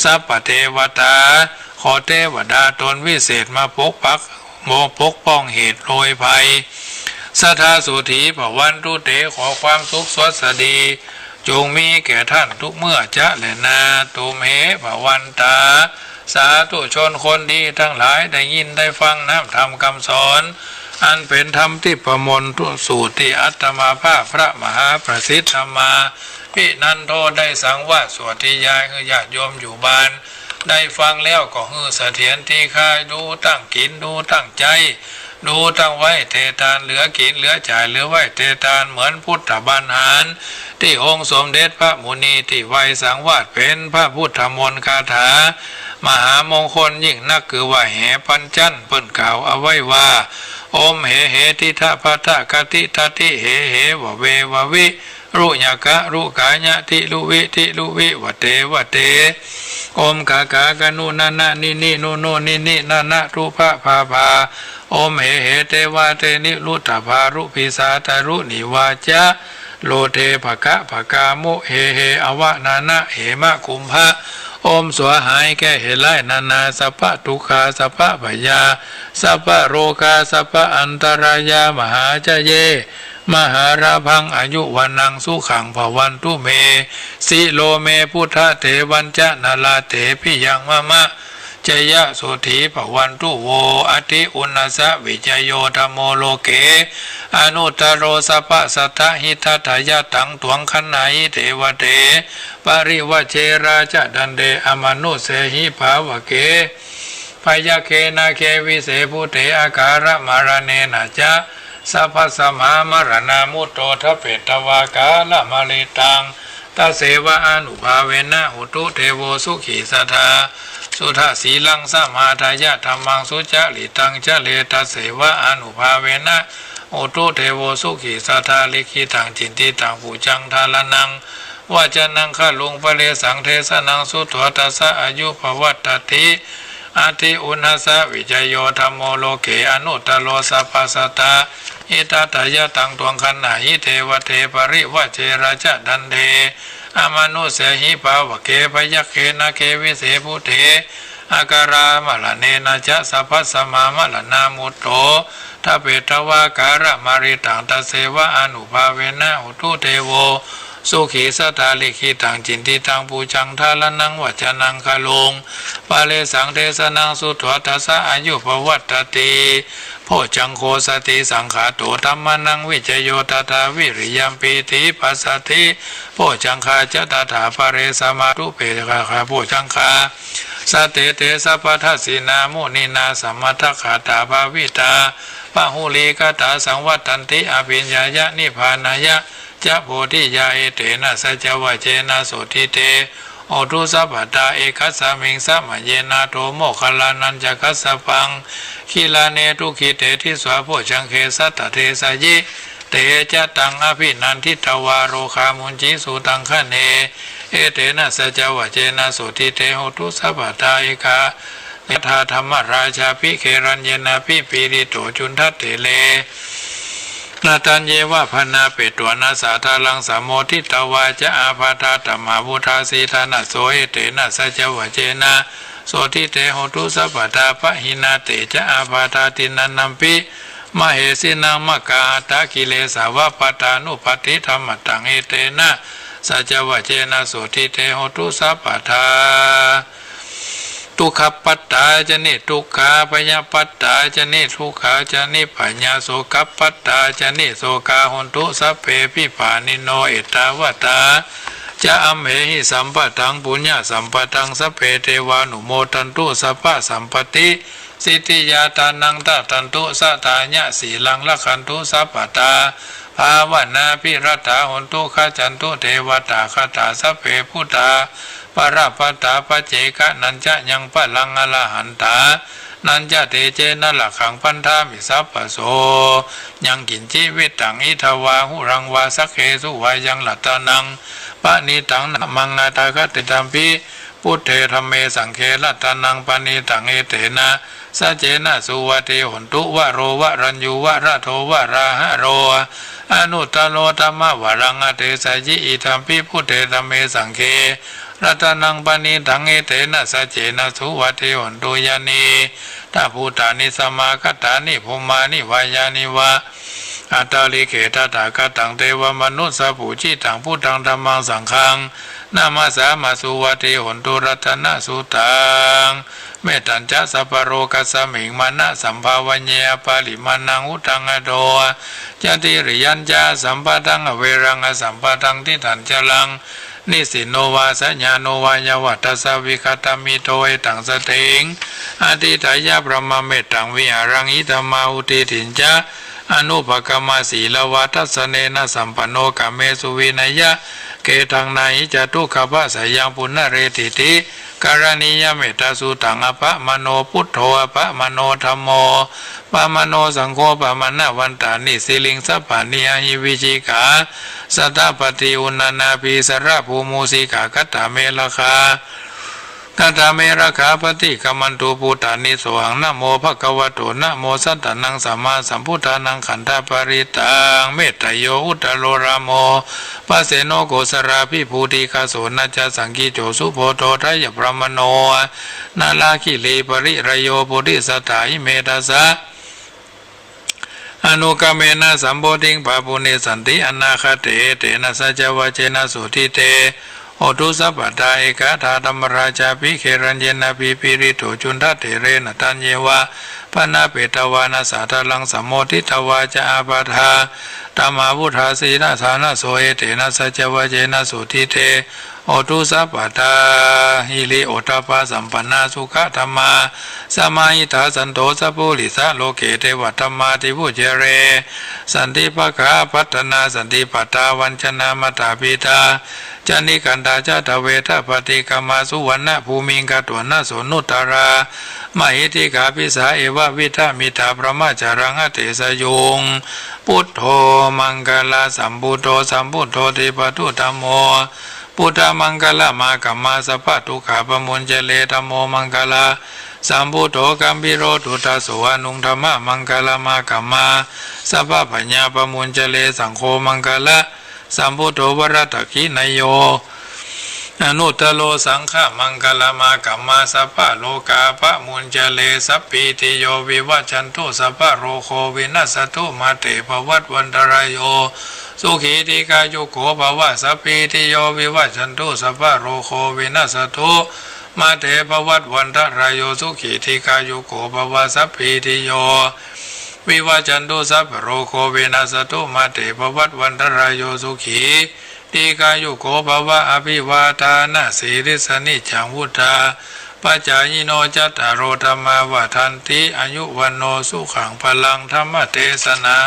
สัพพเทวตาขอเทวดาตนวิเศษมาปกป้องเหตุโรยภัยสัทธาสุธีภวันตุเตขอความสุขสวัสดีจงมีแก่ท่านทุกเมื่อจะและนาตุมเหภวันตาสาธุชนคนดีทั้งหลายได้ยินได้ฟังน้ำธรรมคำสอนอันเป็นธรรมที่ประมวลทุสูตรที่อัตมาภาพพระมหาประสิทธรรมาพี่นันโทได้สังวาสสวดที่ยายคือญาติโยมอยู่บ้านได้ฟังแล้วก็เสถียรที่ค่ายดูตั้งกินดูตั้งใจ ดูตั้งไว้เททานเหลือกินเหลือจ่ายเหลือไว้เททานเหมือนพุทธบัญหารที่องค์สมเด็จพระมุนีที่ไวยสังวาสเป็นพระพุทธมนต์คาถามหามงคลยิ่งนักคือว่าแห่ปัญจันเปิ้นกล่าวเอาไว้ว่าโอมเหเหทิทะพัทะกติทัติเหเหวะเววะวิรุญกะรุกายะทิลุวิทิลุวิวะเตวะเตโอมกากากะนุนานะนินิโนโนนินินานะรูปะภาภาโอมเหเหเทวาเตนิรุตภารุปิสาตารุนิวาจาโลเทภคะภกามุเหเหอวะนานะเหมะคุมภะโอมสวหายแก้เหตุไล่นานาสัพพะทุกขาสัพพะพยาสัพพะโรคาสัพพะอันตรายามหาจเยมหาราพังอายุวันังสุขังภวันตุเมสิโลเมพุทธเถวันจะนาลาเถพิยังมะมะจยะสุธีภวันตุโวอธิอุณสะวิจโยธโมโลเกอนุตตโรสัพพะสัทธหิทัตยะตังตวงขันไหนเทวเตปริวเชราจดันเดอมนุเสหิภาวเกพยาเคนาเควิเศภูเตอาการะมารเนนะจะสัพพสมามรณามุตโตทเปตวากาละมะลิตังตาเสวะอนุภาเวนะหุตุเทโวสุขีสัทธาสุทธสีลังสมาทายะธรรมังสุจลิตังจะเลตาเสวะอนุภาเวนะหุตุเทโวสุขีสัทธาลิขิตังจินติตังปูจังทาลนังวาจานังข้าลุงปะเลสังเทสนังสุตวตัสสะอายุภวัตติอาทิอุณสะวิจโยธรรมโมโลเกอนุตตโลสัพพสัตตาอิทัตยะตังตวงขันนาหิเทวเทปริวเจราจดันเดอมนุเสหิภาวเกพยัคเคนะเควิเสภูเทอาการามะละเนนะจะสัพพสมามะละนามุตโตทัพเปตวาการะมาริตังตเสวะอนุภาเวนะหุตุเทโวสุขีสัทธาลิขิตังจินติตังปูจังทาลนังวัจนังคาลงปาเลสังเทสนังสุตวตัสสะอายุภวัตติโพจังโคสติสังขาโตธรรมนังวิจโยตถาวิริยัมปีติปัสสติโพจังคาจตถาปเรสมาตุเปคาคาโพจังคาสเตเตสัพพทัสสินามุนินาสัมมัทขาตาภาวิตาปะหุลีกตาสังวัตันติอภิญญายะนิพพานายะจะโพธิยาเอเตนะสัจวะเจนะโสทิเตโอทุสัพพตาเอคัสสมิงสัมเยนาโทโมคลานันจักสสปังขีลาเนทุขิเตทิสวะโพชังเคสัตตเทสยิเตจะตังอภินันทิตวาโรคามุนจิสุตังคะเนเอเตนะสัจวะเจนะโสทิเตโอทุสัพพตาเอกายถาธรรมราชาภิเครัญเยนะภิปีริโตจุนทัตเตเลนาตันเยวะพนาเปตวนาสาธาลังสามโมทิตวาจะอาภาธาตมาบุทาสีธานะโสเอเตนะสัจวะเจนะโสทิเตโหตุสัพพตาปะหินาเตจะอาภาธาตินันนัมปิมเหสินังมกาตากิเลสาวะปตานุปติธรรมตังเอเตนะสัจวะเจนะโสทิเตโหตุสัพพทาทุกขปัตตาจะนิทุกขาพยาปัตตาจะนิทุกขาจะนิปัญญาโสกปัตตาจะนิโสกาหุนตุสัพเพปิปานิโนเอตาวตาจะอัมเหหิสัมปตังปุญญาสัมปตังสัพเพเทวานุโมทันตุสัพพะสัมปติสิทธิยาตานังตตันตุสัทธาญะสีลังละขันตุสัพพตาภาวนาพิรัตถาหุนตุขจันตุเทวตาคตาสัพเพพุทธาปราปตาปเจกะนันจะยังปะลังอลหันตานันจะเตเจนะหลักขังพันธามิสัพพโสยังกินชีวิตตังอิทวาหุรังวาสักเคสุวายังลัตตานังปะนิตังนะมังนาตากติตัมปิพุทเทธรรมเมสังเคลัตตานังปะนิตังเอเตนะสัจเจนะสุวัติหนตุวะโรวะรัญญูวะระโทวะราหะโรอนุตตโลธรรมวรังอเตสยิอิธัมปิพุทเทธรรมเมสังเครัตนังปณิทังเอเตนะสัจเจนะสุวัติหนตุยานีตาภูตานิสมาคตานิภูมานิวายานิวะอัตตาลิเกตตากตังเทวมนุสสะภูจิตังพุทธังธัมมังสังฆังนามาสามาสุวัติหนตุรัตนะสุตังเมตัญจะสัพพโรกัสสมิงมานะสัมภาวัญเยปาลิมานังอุตังอโดจติริยัญจาสัมปตังอเวรังอสัมปตังทิฏฐัญจลัง นิสิโนวาสัญญาโนวายวัตสวิคตามิโตเอตังสเถงอธิทายะพระมเมตตังวิหารังอิตมาอุติถินจาอนุภกมาสีลวัตสเนนะสัมปันโนกเมสุวินัยะเกตังไนจะทุกขภะสยังปุณเรติติการณียเมตตาสุตังอภะมโนพุทโธอภะมโนธัมโมปะมโนสังโฆปะมนะวันตานิสิลิงสัพพานิหิวิจิกาสัตตปฏิอุณนาภิสระภูมูสิกาคัตตาเมลคากัตเมระขาปฏิกมันตุปุตตานิสวังนะโมภะคะวะโตนะโมสัตตนังสัมมาสัมพุทธานังขันธปริตังเมตตโยอุตโลรามโมปัสเสโนโกสราภิภูติคาโสนะจสังกิโจสุโพโตทยพระมโนนาลาคิเลปริรโยปุริสัตถาหิเมตัสสะอนุกเมนะสัมโพธิงปะปุเนสันติอนาคเตเตนะสัจวะเจนะสุทิเตโอทุสัพพตาเอกธาธรรมราชาภิเครัญเยนะภิปิริโตจุนทัตเถเรนะตัญเยวะปนาเปตวานาสาทลังสัมโมทิตวาจาอาปาทาธรรมาวุธาสีนาสานะโสเอเตนะสัจวะเจนะสุทิเตโอทุสัพพตาหิริโอตปาสัมปันนาสุขธรรมาสมาหิตาสันโตสัพพุริสะโลเกเทวธรรมาติพุเจเรสันติภคาพัฒนาสันติปัตตาวัญชนามตาปิตาจานิกันตาจาตเวทปฏิกามาสุวรรณภูมิงกตวนาสนุตตารามหิติกาภิสาเอวะวิทามิตาพระมาจารังอเตสยุงพุทโธมังกลาสัมพุทโธสัมพุทโธติปตุธัมโมพุทธมังกลมากัมมาสัพพทุกขาปมุญเจเลธัมโมมังกลาสัมพุทโธกัมพิโรตุตาโสอนุงธรรมะมังกลมากัมมาสัพพปัญญาปมุญเจเลสังโฆมังกละสัมพุทโธวรตคินโยอนุตโลสังฆมังกลมากัมมาสัพพะโลกาปะมุญเจเลสัพพิติโยวิวัชชันตุสัพพะโรโควินัสตุมาเตภวัตวันตรายโยสุขีติกายุโกภวะสัพพิติโยวิวัชชันตุสัพพะโรโควินัสตุมาเตภวัตวันตรายโยสุขีติกายุโกภวะสัพพิติโยวิวัชชันตุสัพพะโรโควินัสตุมาเตภวัตวันตรายโยสุขีติกายุโกภวะอภิวาทานะสีริสนิจังวุฒาปัจจายโนจัตตารโอธรรมาวาทันติอายุวันโนสุขังพลังธรรมเทศนา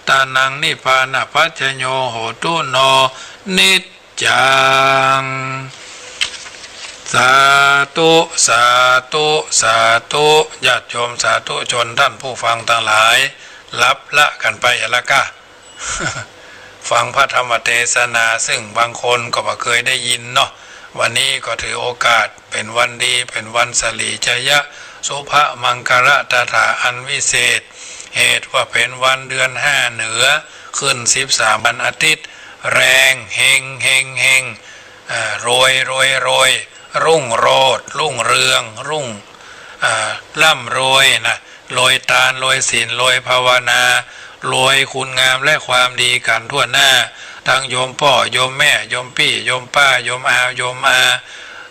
ตานังนิพพานะปัจจโยโหตุโนนิจจังสาธุสาธุสาธุญาติโยมสาธุชนท่านผู้ฟังทั้งหลายรับละกันไปละกะ ฟังพระธรรมเทศนาซึ่งบางคนก็บ่เคยได้ยินเนาะวันนี้ก็ถือโอกาสเป็นวันดีเป็นวันสลีจยะสุภมังคละตถาอันวิเศษเหตุว่าเป็นวันเดือน5เหนือขึ้น13วันอาทิตย์แรงเฮงเฮงเฮงรวยรวยรวยรุ่งโรจน์รุ่งเรืองรุ่งร่ำรวยนะรวยทานรวยศีลรวยภาวนา รวยคุณงามและความดีกันทั่วหน้าทั้งโยมพ่อโยมแม่โยมพี่โยมป้าโยมอาโยมอา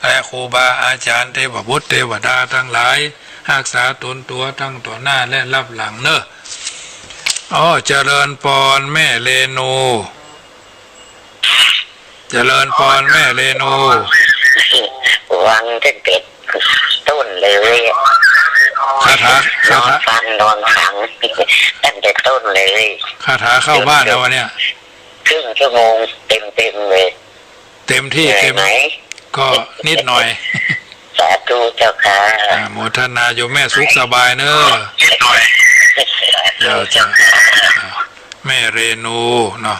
และครูบาอาจารย์เทวบุตรเทวดาทั้งหลายรักษาตนตัวทั้งต่อหน้าและรับหลังเนอะเจริญพรแม่เรนูเจริญพรแม่เรนูวังตั้งแต่ต้นเลยคาถนอนขังตั้งแต่ต้นเลยคาถาเข้าบ้านแล้ววันเนี้ยครึ่งชั่วโมงเต็มเลยเต็มที่เต็มไหมก็นิดหน่อยสาธุเจ้าค่ะโมทนาโยมแม่สุขสบายเนอะจ้าแม่เรนูเนาะ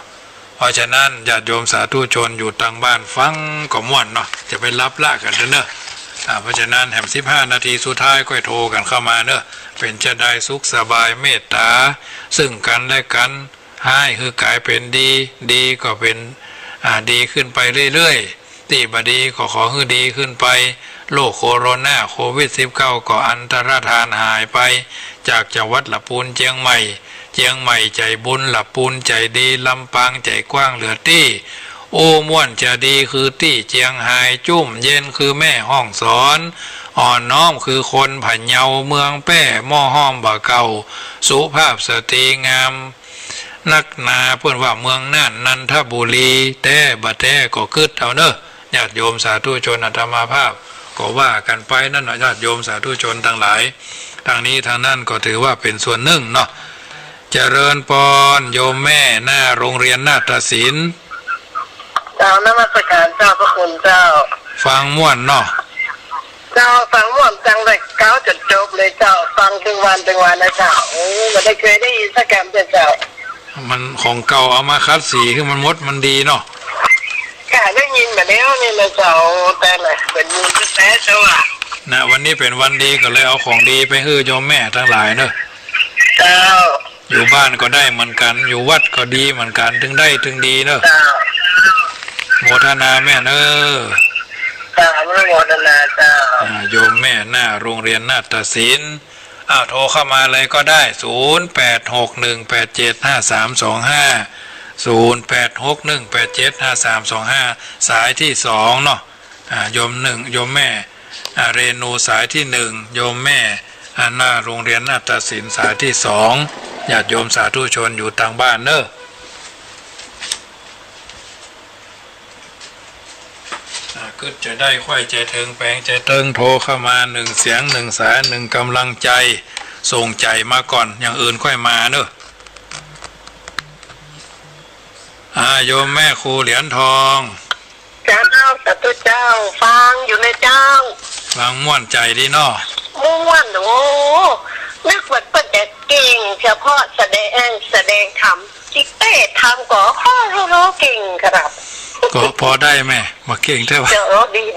เพราะฉะนั้นญาติโยมสาธุชนอยู่ทางบ้านฟังก็ม่วนเนาะจะไปรับละกันเนอะเพราะฉะนั้นแหม15 นาทีสุดท้ายก็โทรกันเข้ามาเนอะเป็นจะได้สุขสบายเมตตาซึ่งกันและกันให้คือกลายเป็นดีก็เป็นดีขึ้นไปเรื่อยๆที่บดีก็ขอให้ดีขึ้นไปโรคโคโรนาโควิด-19 ก็อันตรธานหายไปจากจังหวัดลำพูนเชียงใหม่ใจบุญลำพูนใจดีลำปางใจกว้างเหลือตี้โอ้ม่วนจะดีคือตี้เจียงไฮ้จุ่มเย็นคือแม่ห้องสอนอ่อนน้อมคือคนผันเยาเมืองแป้หม้อห้อมบ่าเก่าสุภาพสตรีงามนักนาเพื่อนว่าเมืองน่านนันทบุรีแต่บะแต่ก็คืดเอาเนอะ ญาติโยมสาธุชนอาตมาภาพก็ว่ากันไปนั่นนะญาติโยมสาธุชนทั้งหลายทางนี้ทางนั้นก็ถือว่าเป็นส่วนหนึ่งเนาะเจริญพรโยมแม่หน้าโรงเรียนนาฏศิลป์เจ้านมัสการเจ้าพระคุณเจ้าฟังม่วนเนาะเจ้าฟังม่วนจังเลยเก้าจนจบเลยเจ้าฟังถึงวันนะเจ้าโอ้ไม่ได้เคยได้ยินสักคำเจ้ามันของเก่าเอามาคัดสีคือมันมดมันดีเนาะกะได้ยินมาแล้วนี่นะเจ้าแต่ไหนเป็นมูลแท้เจ้าอ่ะนะวันนี้เป็นวันดีก็เลยเอาของดีไปให้โยมแม่ทั้งหลายเนอะเจ้าอยู่บ้านก็ได้เหมือนกันอยู่วัดก็ดีเหมือนกันถึงได้ถึงดีเนอะโมทนาแม่เนอะเจ้าไม่โมทนาเจ้าโยมแม่หน้าโรงเรียนนาฏศิลป์โทรเข้ามาเลยก็ได้08618753250861875325สายที่2เนาะโยม1โยมแม่เรนูสายที่1โยมแม่หน้าโรงเรียนนาฏศิลป์สายที่2ญาติโยมสาธุชนอยู่ทางบ้านเนอะก็จะได้ค่อยใจถึงแปลงใจเติงโทรเข้ามา1เสียง1สาย1กำลังใจส่งใจมาก่อนอย่างอื่นค่อยมาเนอะโยมแม่ครูเหรียญทองเจ้าสาธุเจ้าฟังอยู่ในเจ้าฟังม่วนใจดีเนาะม่วนโอ้นึกว่าเป็นแต่เก่งเฉพาะแสดงธรรมจิเต้ทำก็ข้อรู้เก่งครับก็พอได้ไหมมาเก่งใช่ปะ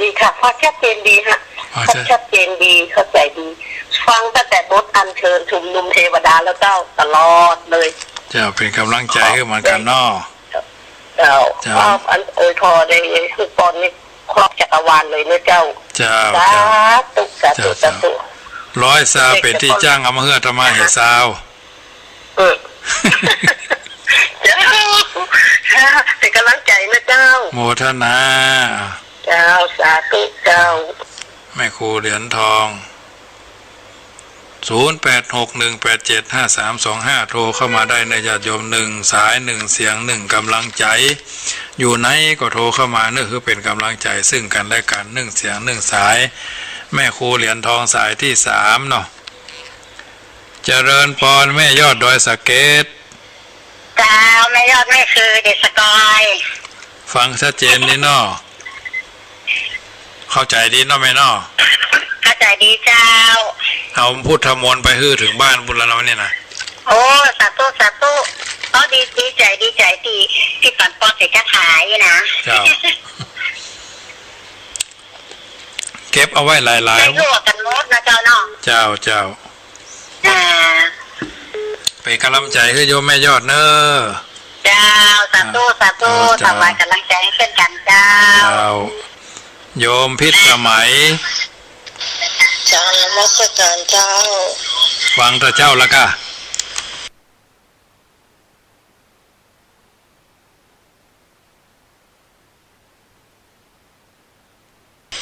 ดีค่ะพอชัดเจนดีฮะพอชัดเจนดีเข้าใจดีฟังตั้งแต่บทอัญเชิญชุมนุมเทวดาแล้วเจ้าตลอดเลยเจ้าเป็นกำลังใจให้มันกันเนาะเจ้าอันพอได้คือตอนนี้ครอบจักรวาลเลยเนอะเจ้าสาธุร้อยซาเป็นที่จ้างเอามาเฮือตมาเห็ดซาวเจ้าเป็นกำลังใจนะเจ้าโมทนาเจ้าสาธุเจ้าแม่ครูเหรียญทอง0861875325โทรเข้ามาได้ในญาติโยม1สาย1เสียง1กำลังใจอยู่ไหนก็โทรเข้ามาเนื่อคือเป็นกำลังใจซึ่งกันและกัน1เสียง1สายแม่ครูเหรียญทองสายที่3เนาะเจริญพรแม่ยอดดอยสะเก็ดเจ้าแม่ยอดแม่คือเดชกอยฟังชัดเจนดีเนาะเข้าใจดีเนาะแม่เนาะเข้าใจดีเจ้าเอาพุทธมนต์ไปฮื้อถึงบ้านบุญแล้วเนี่ยนะโอ้สาธุดีใจที่ปันปอนเสกขายนะเจ้าเก็บเอาไว้หลายๆให้รู้กันหมดนะเจ้าเนาะเจ้าไปกำลังใจให้โยมแม่ยอดเนอะเจ้าสาธุทำไว้กำลังใจให้เช่นกันเจ้าโยมพิษสมัยเจ้านมัสการเจ้าฟังแต่เจ้าละก็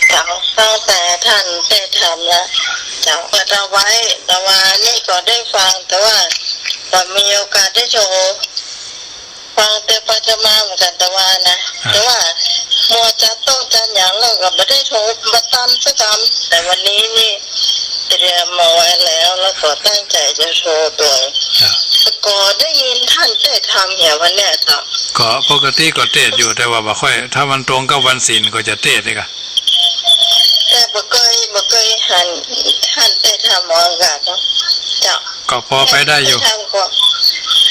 เจ้าฟังแต่ท่านได้ทำแล้วเจ้าเปิดเอาไว้แต่ว่านี่ก็ได้ฟังแต่ว่ามีโอกาสได้โชว์ฟังแต่ปัจจุบันเหมือนกันแต่ว่านะแต่ว่ามัวจะต้องจันอย่างเราก็ไม่ได้โชว์มาตามสักคำแต่วันนี้นี่เตรียมมาไว้แล้วก็ตั้งใจจะโชว์ด้วยก็ได้ยินท่านได้ทำอย่างวันเนี้ยจ้ะก็ปกติก็เทศอยู่แต่ว่าบ่ค่อยถ้ามันตรงกับวันศีลก็จะเทศเลยค่ะแต่บ่เคยหันท่านได้ทำออกอากาศเนาะจ้ะก็พอไปได้อยู่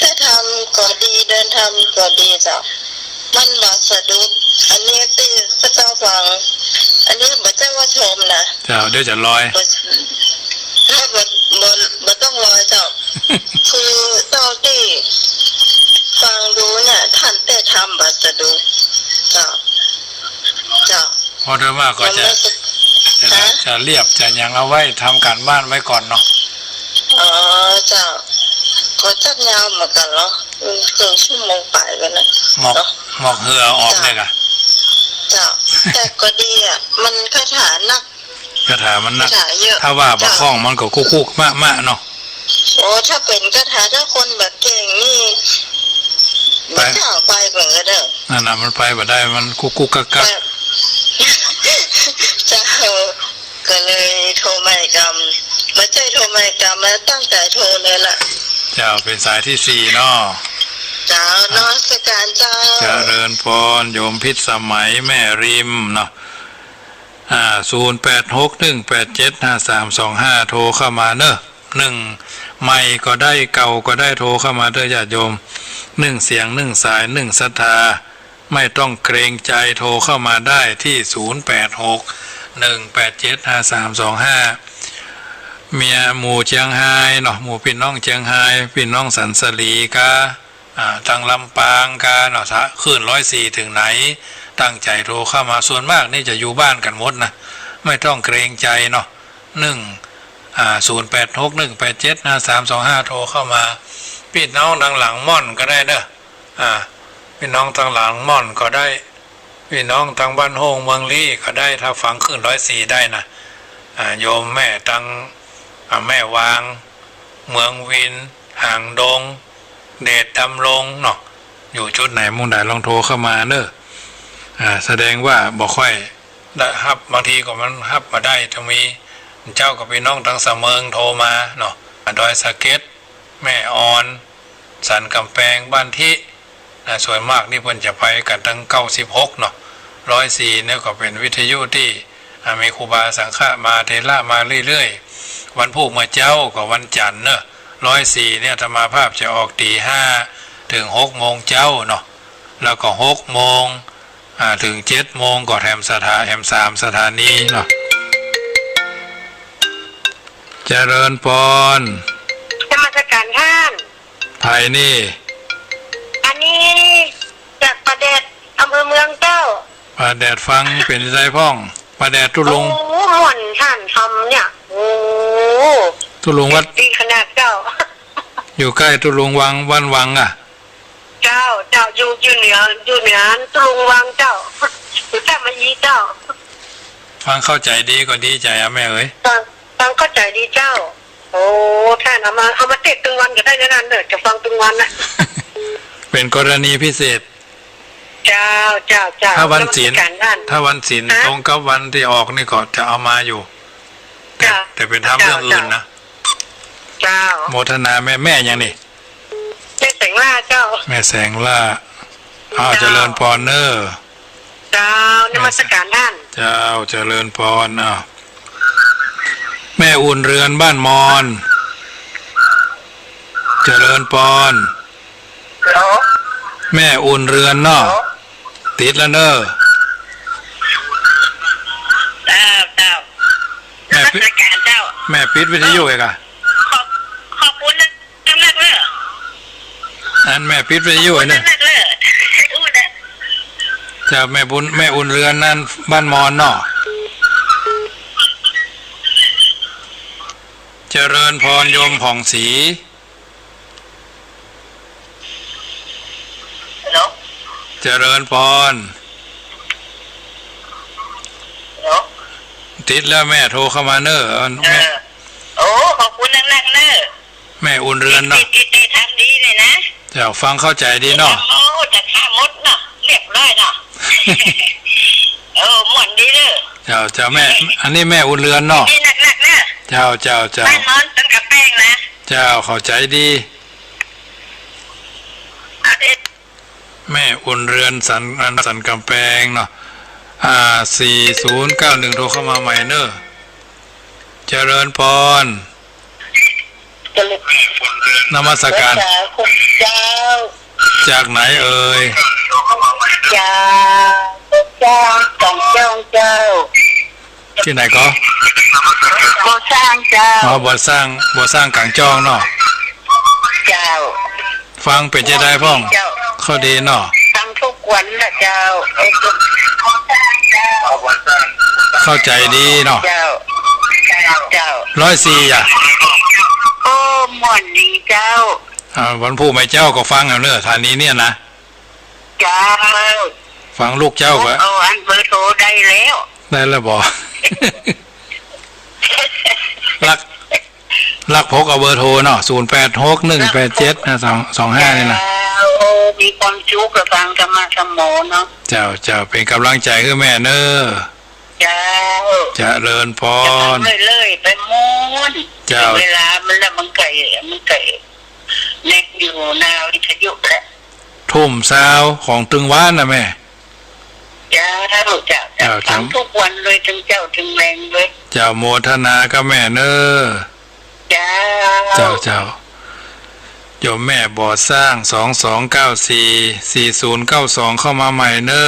ได้ทำก็ดีเดินทำก็ดีจ้ะมันบ่สะดุดอันนี้ที่พระเจ้าฟังอันนี้บ่ใช่ว่าชมนะเจ้าเดี๋ยวจะลอยถ้าบ่ต้องลอยเจ้าคือเจ้าที่ฟังดูเนี่ยท่านได้ทำบ่สะดุดจ้ะพอเดิมมากก็จะเรียบจะยังเอาไว้ทำการบ้านไว้ก่อนเนาะจ้ะก็จักยาวเหมือนกันเนาะชั่วโมงไปกันนะหมอกเหือออกเลยค่ะจ้ะแต่ก็ดีอ่ะมันคาถานักคาถามันนักถ้าว่าบะคล้องมันก็คุกมากเนาะโอ้ถ้าเป็นคาถาถ้าคนแบบเก่งนี่มันจะไปเหมือนกันเด้อนั่นน่ะมันไปบ่ได้มันคุกกัก ไม่กรรมไม่ใช่โทรไม่กรรมแล้วตั้งใจโทรเลยล่ะเจ้าเป็นสายที่สี่เนาะเจ้านมัสการเจ้าเจริญพรโยมพิษสมัยแม่ริมเนาะ0861875325โทรเข้ามาเนอะใหม่ก็ได้เก่าก็ได้โทรเข้ามาเด้อญาติโยมเสียงสายศรัทธาไม่ต้องเกรงใจโทรเข้ามาได้ที่0861875325เมียหมู่เชียงไฮ้เนาะหมู่พี่น้องเชียงไฮ้พี่น้องสันสลีกาทางลำปางกาเนาะขึ้น104ถึงไหนตั้งใจโทรเข้ามาส่วนมากนี่จะอยู่บ้านกันหมดนะไม่ต้องเกรงใจเนาะ0861875325โทรเข้ามาพี่น้องทางหลังม่อนก็ได้เด้อพี่น้องทางหลังม่อนก็ได้พี่น้องทางบ้านโฮงเมืองลี่ก็ได้ถ้าฟังขึ้น104ได้นะโยมแม่ทางแม่วางเมืองวินห่างดงเดชดำรงเนาะอยู่จุดไหนมุ่งใดลองโทรเข้ามาเนอะแสดงว่าบ่ค่อยได้ฮับบางทีก็มันฮับมาได้จะมีเจ้ากับพี่น้องทางเสมิงโทรมาเนาะดอยสะเก็ดแม่ออนสันกำแพงบ้านที่สวยมากนี่เพิ่นจะไปกันทั้ง96เนาะ104เนี่ยก็เป็นวิทยุที่มีครูบาสังฆะมาเทระมาเรื่อยๆวันพุธมาเจ้ากับวันจันทร์เนอะ104เนี่ยธรรมาภาพจะออกตี5ถึง6โมงเจ้าเนาะแล้วก็6โมงถึง7โมงก็แถม3สถานีเนาะเจริญพรนมัสการท่านไทยนี่อันนี้จากประเดชอำเภอเมืองเจ้าประเดชฟังเป็นใจพ่องประเดชตุลุงโอ้ม่วนท่านทำเนี่ยโอ้ตุลุงวัดดีขนาดเจ้าอยู่ใกล้ตุลุงวังอ่ะเจ้าอยู่เหนือตุลุงวังเจ้าอยู่แต่มายีเจ้าฟังเข้าใจดีก็ดีใจแม่เอ้ยฟังเข้าใจดีเจ้าโอ้ท่านเอามาเทศตึงวันก็ได้นั่นเด้อจะฟังตึงวันนะเป็นกรณีพิเศษเจ้าถ้าวันศีลตรงกับวันที่ออกนี่ก็จะเอามาอยู่แต่เป็นทำเรื่องอื่นนะเจ้าโมทนาแม่ยังนี่แม่แสงล่าเจ้าแม่แสงล่าเจริญพรเนอร์เจ้านมัสการท่านเจ้าเจริญพรแม่อุ่นเรือนบ้านมอนเจริญพรแม่อุ่นเรือนเนาะติดแล้วเนอะเจ้าแม่ปิดวิทยุเองอะขอบคุณนักเลยอันแม่ปิดวิทยุเนอะจะแม่อุ่นเรือนนั่นบ้านมอนเนาะเจริญพรโยมผ่องศรีเจริญพรติดแล้วแม่โทรเข้ามาเนอะแม่โอ้ขอบคุณนักเนอะแม่อุ่นเรือนเนาะติดทำดีเลยนะเจ้าฟังเข้าใจดีเนาะโอ้จะฆ่ามดเนาะเรียบร้อยเนาะม่วนดีเลยเจ้าแม่อันนี้แม่อุ่นเรือนเนาะหนักเนอะเจ้าบ้านนอนตั้งกับแป้งนะเจ้าเข้าใจดีแม่อุ่นเรือนสันกำแพงเนาะ4091โทรเข้ามาใหม่เนอะเจริญพรนมัสการจากไหนเอ่ยจากกังเจ้าที่ไหนก็บ่สร้างเจ้าบ่สร้างกังจองเนาะเจ้าฟังเป็นจะได้พ่องข้อดีเนาะฟังทุกวันนะเจ้าเข้าใจดีเนาะเจ้า104อ่ะโอ้ม่วนดีเจ้าวันผู้ไม่เจ้าก็ฟังเอาเนอะฐานนี้เนี่ยนะเจ้าฟังลูกเจ้าก็อันเบอร์โทรได้แล้วบ่ลักพกเอาเบอร์โทรเนาะ08618725นี่นะมีความจุกกับฟังธรรมะสมโมเนาะเจ้าเป็นกำลังใจให้แม่เนอะ เจ้า เจริญพ จะ ร ทำเลยไปหมด เจ้า เวลามันละมันไก่เน็กอยู่นาวิทยุแล้ว ทุ่มซาวของตึงว่านนะแม่ เจ้าทำทุกวันเลยถึงเจ้าถึงแรงเลย เจ้าโมทนากับแม่เนอ เจ้า เจ้าโยมแม่บ่อสร้าง22944092เข้ามาใหม่เนอ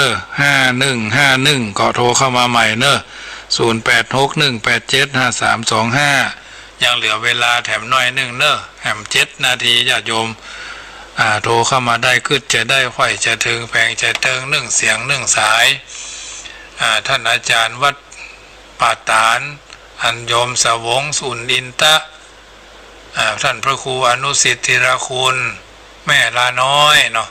5151ก็โทรเข้ามาใหม่เนอ0861875325ยังเหลือเวลาแถมน้อยนึงเนอแถม7 นาทีญาติโยมโทรเข้ามาได้ขึ้นจะได้ค่อยจะถึงแพงจะเติง1เสียง1สายท่านอาจารย์วัดป่าตานอันโยมสวงสุนดินตะท่านพระครูอนุสิทธิรคุณแม่ลาน้อยเนาะ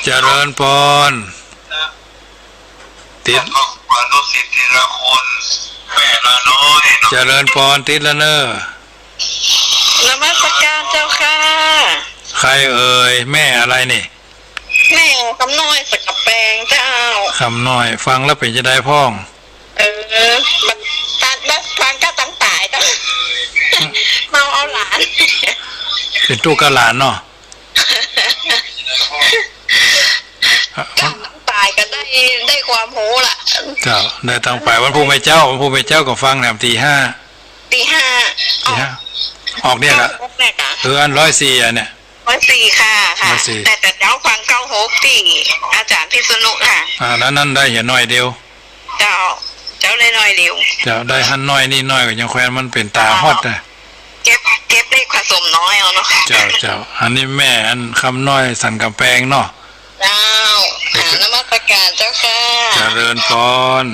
เจริญพรติดอนุสิทธิรคุณแม่ลาน้อยเจริญพรติดละเนอน มัสการเจ้าค่ะ ใครเอ่ยแม่อะไรนี่ แม่คำน้อยสกับแปลงเจ้า คำน้อยฟังแล้วเป็นจะได้พ้อง มันตัดแล้วฟังก็ตั้งตายเจ้าเมาเอาหลาน เป็นตู้กระหลานเนาะ ตายก็ได้ความโหล่ะ เจ้าได้ตั้งไปวันผู้ไม่เจ้าก็ฟังแหนมตีห้า ตีห้า ออกเนี่ยละ แม่กะ อัน104เนี่ย 104ค่ะ 104 แต่เจ้าฟัง96ที่อาจารย์พิษณุค่ะ แล้วนั่นได้เห็นหน่อยเดียว เจ้าเลยน้อยเดียว เจ้าได้หันน้อยนี่น้อยก็ยังแควนมันเป็นตาฮอดนะ เก็บได้ผสมน้อยเอาเนาะค่ะ เจ้าอันนี้แม่อันคำน้อยสันกำแพงเนาะ เจ้านมัสการเจ้าค่ะ เจริญพร939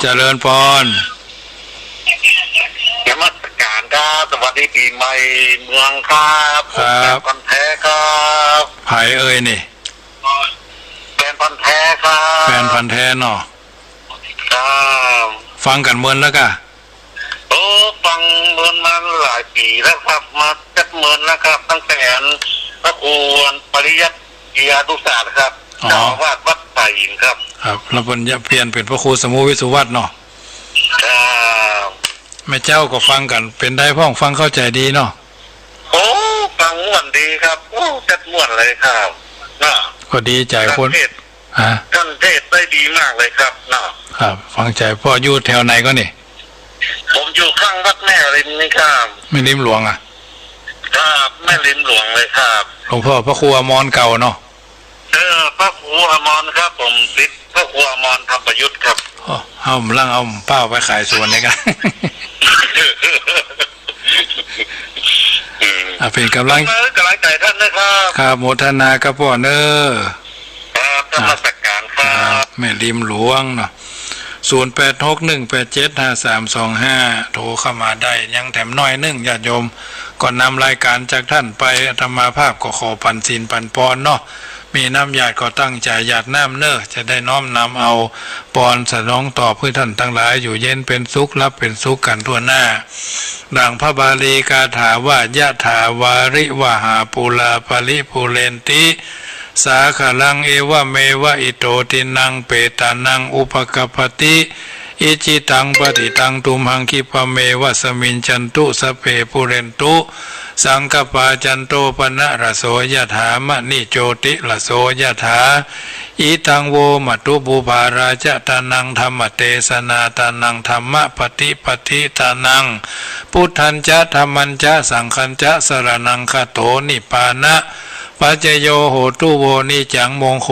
เจริญพร นมัสการครับสวัสดีปีใหม่เมืองครับพันแท้ครับ ไผเอ่ยนี่ แฟนพันแท้ครับ แฟนพันธุ์แท้เนาะ ครับ ฟังกันเมินแล้วกะ โอ้ฟังเมือนมาหลายปีแล้วครับมาจัดเมือนแล้วครับตั้งแต่พระครูปริยัติยาตุศาสตร์ครับเจ้าอาวาสวัดไผ่หินครับ ครับแล้วเพิ่นเพียรเป็นพระครูสมุวิสุวัฒน์เนาะ ครับ แม่เจ้าก็ฟังกันเป็นได้พ้องฟังเข้าใจดีเนาะ โอ้ฟังม่วนดีครับโอ้จัดม่วนเลยครับน่ะ ก็ดีใจคน ท่านเทศได้ดีมากเลยครับน่ะ ครับฟังใจพ่ออยู่แถวไหนก็นี่ ผมอยู่ข้างวัดแม่ริมนี่ครับ ไม่ริมหลวงอ่ะ ครับแม่ริมหลวงเลยครับ หลวงพ่อพระครูอมรเก่าเนาะ พระครูอมรครับผมติดพระครูอมรธรรมประยุทธ์ครับ เอาล่างเอาเป้าไปขายสวนนี่กัน เป็นกำลัง กำลังใจท่านนะครับ ครับโมทนากับพ่อเนอ ครับธรรมสการครับ แม่ริมหลวงเนาะ0861875325โทรเข้ามาได้ยังแถมน้อยนึงญาติโยมก่อนนำรายการจากท่านไปอาตมาภาพก็ขอปันศีลปันปอนเนาะมีน้ำญาติก็ตั้งใจญาติน้ำเนอจะได้น้อมนำเอาปอนสนองต่อเพื่อท่านทั้งหลายอยู่เย็นเป็นสุขรับเป็นสุขกันทั่วหน้าดังพระบาลีคาถาว่ายะถาวาริวหาปูลาปริปูเรนติสาขลังเอวะเมวะอิโตตินังเปตานังอุปกปปติอิจิตังปฏิตังตุมหังคิปะเมวะสมินจันตุสเพปุเรนตุสังกปาจันโตปนะระโสยถามะนิโจติระโสยถาอิตังโวมัตุบุภาราชตานังธรรมเตสนาตานังธรรมปฏิปฏิตานังพุทธัญจะธรรมัญจะสังฆัญจะสรณังคโตนิปานะปัจจโยโหตุโวนิจังมงค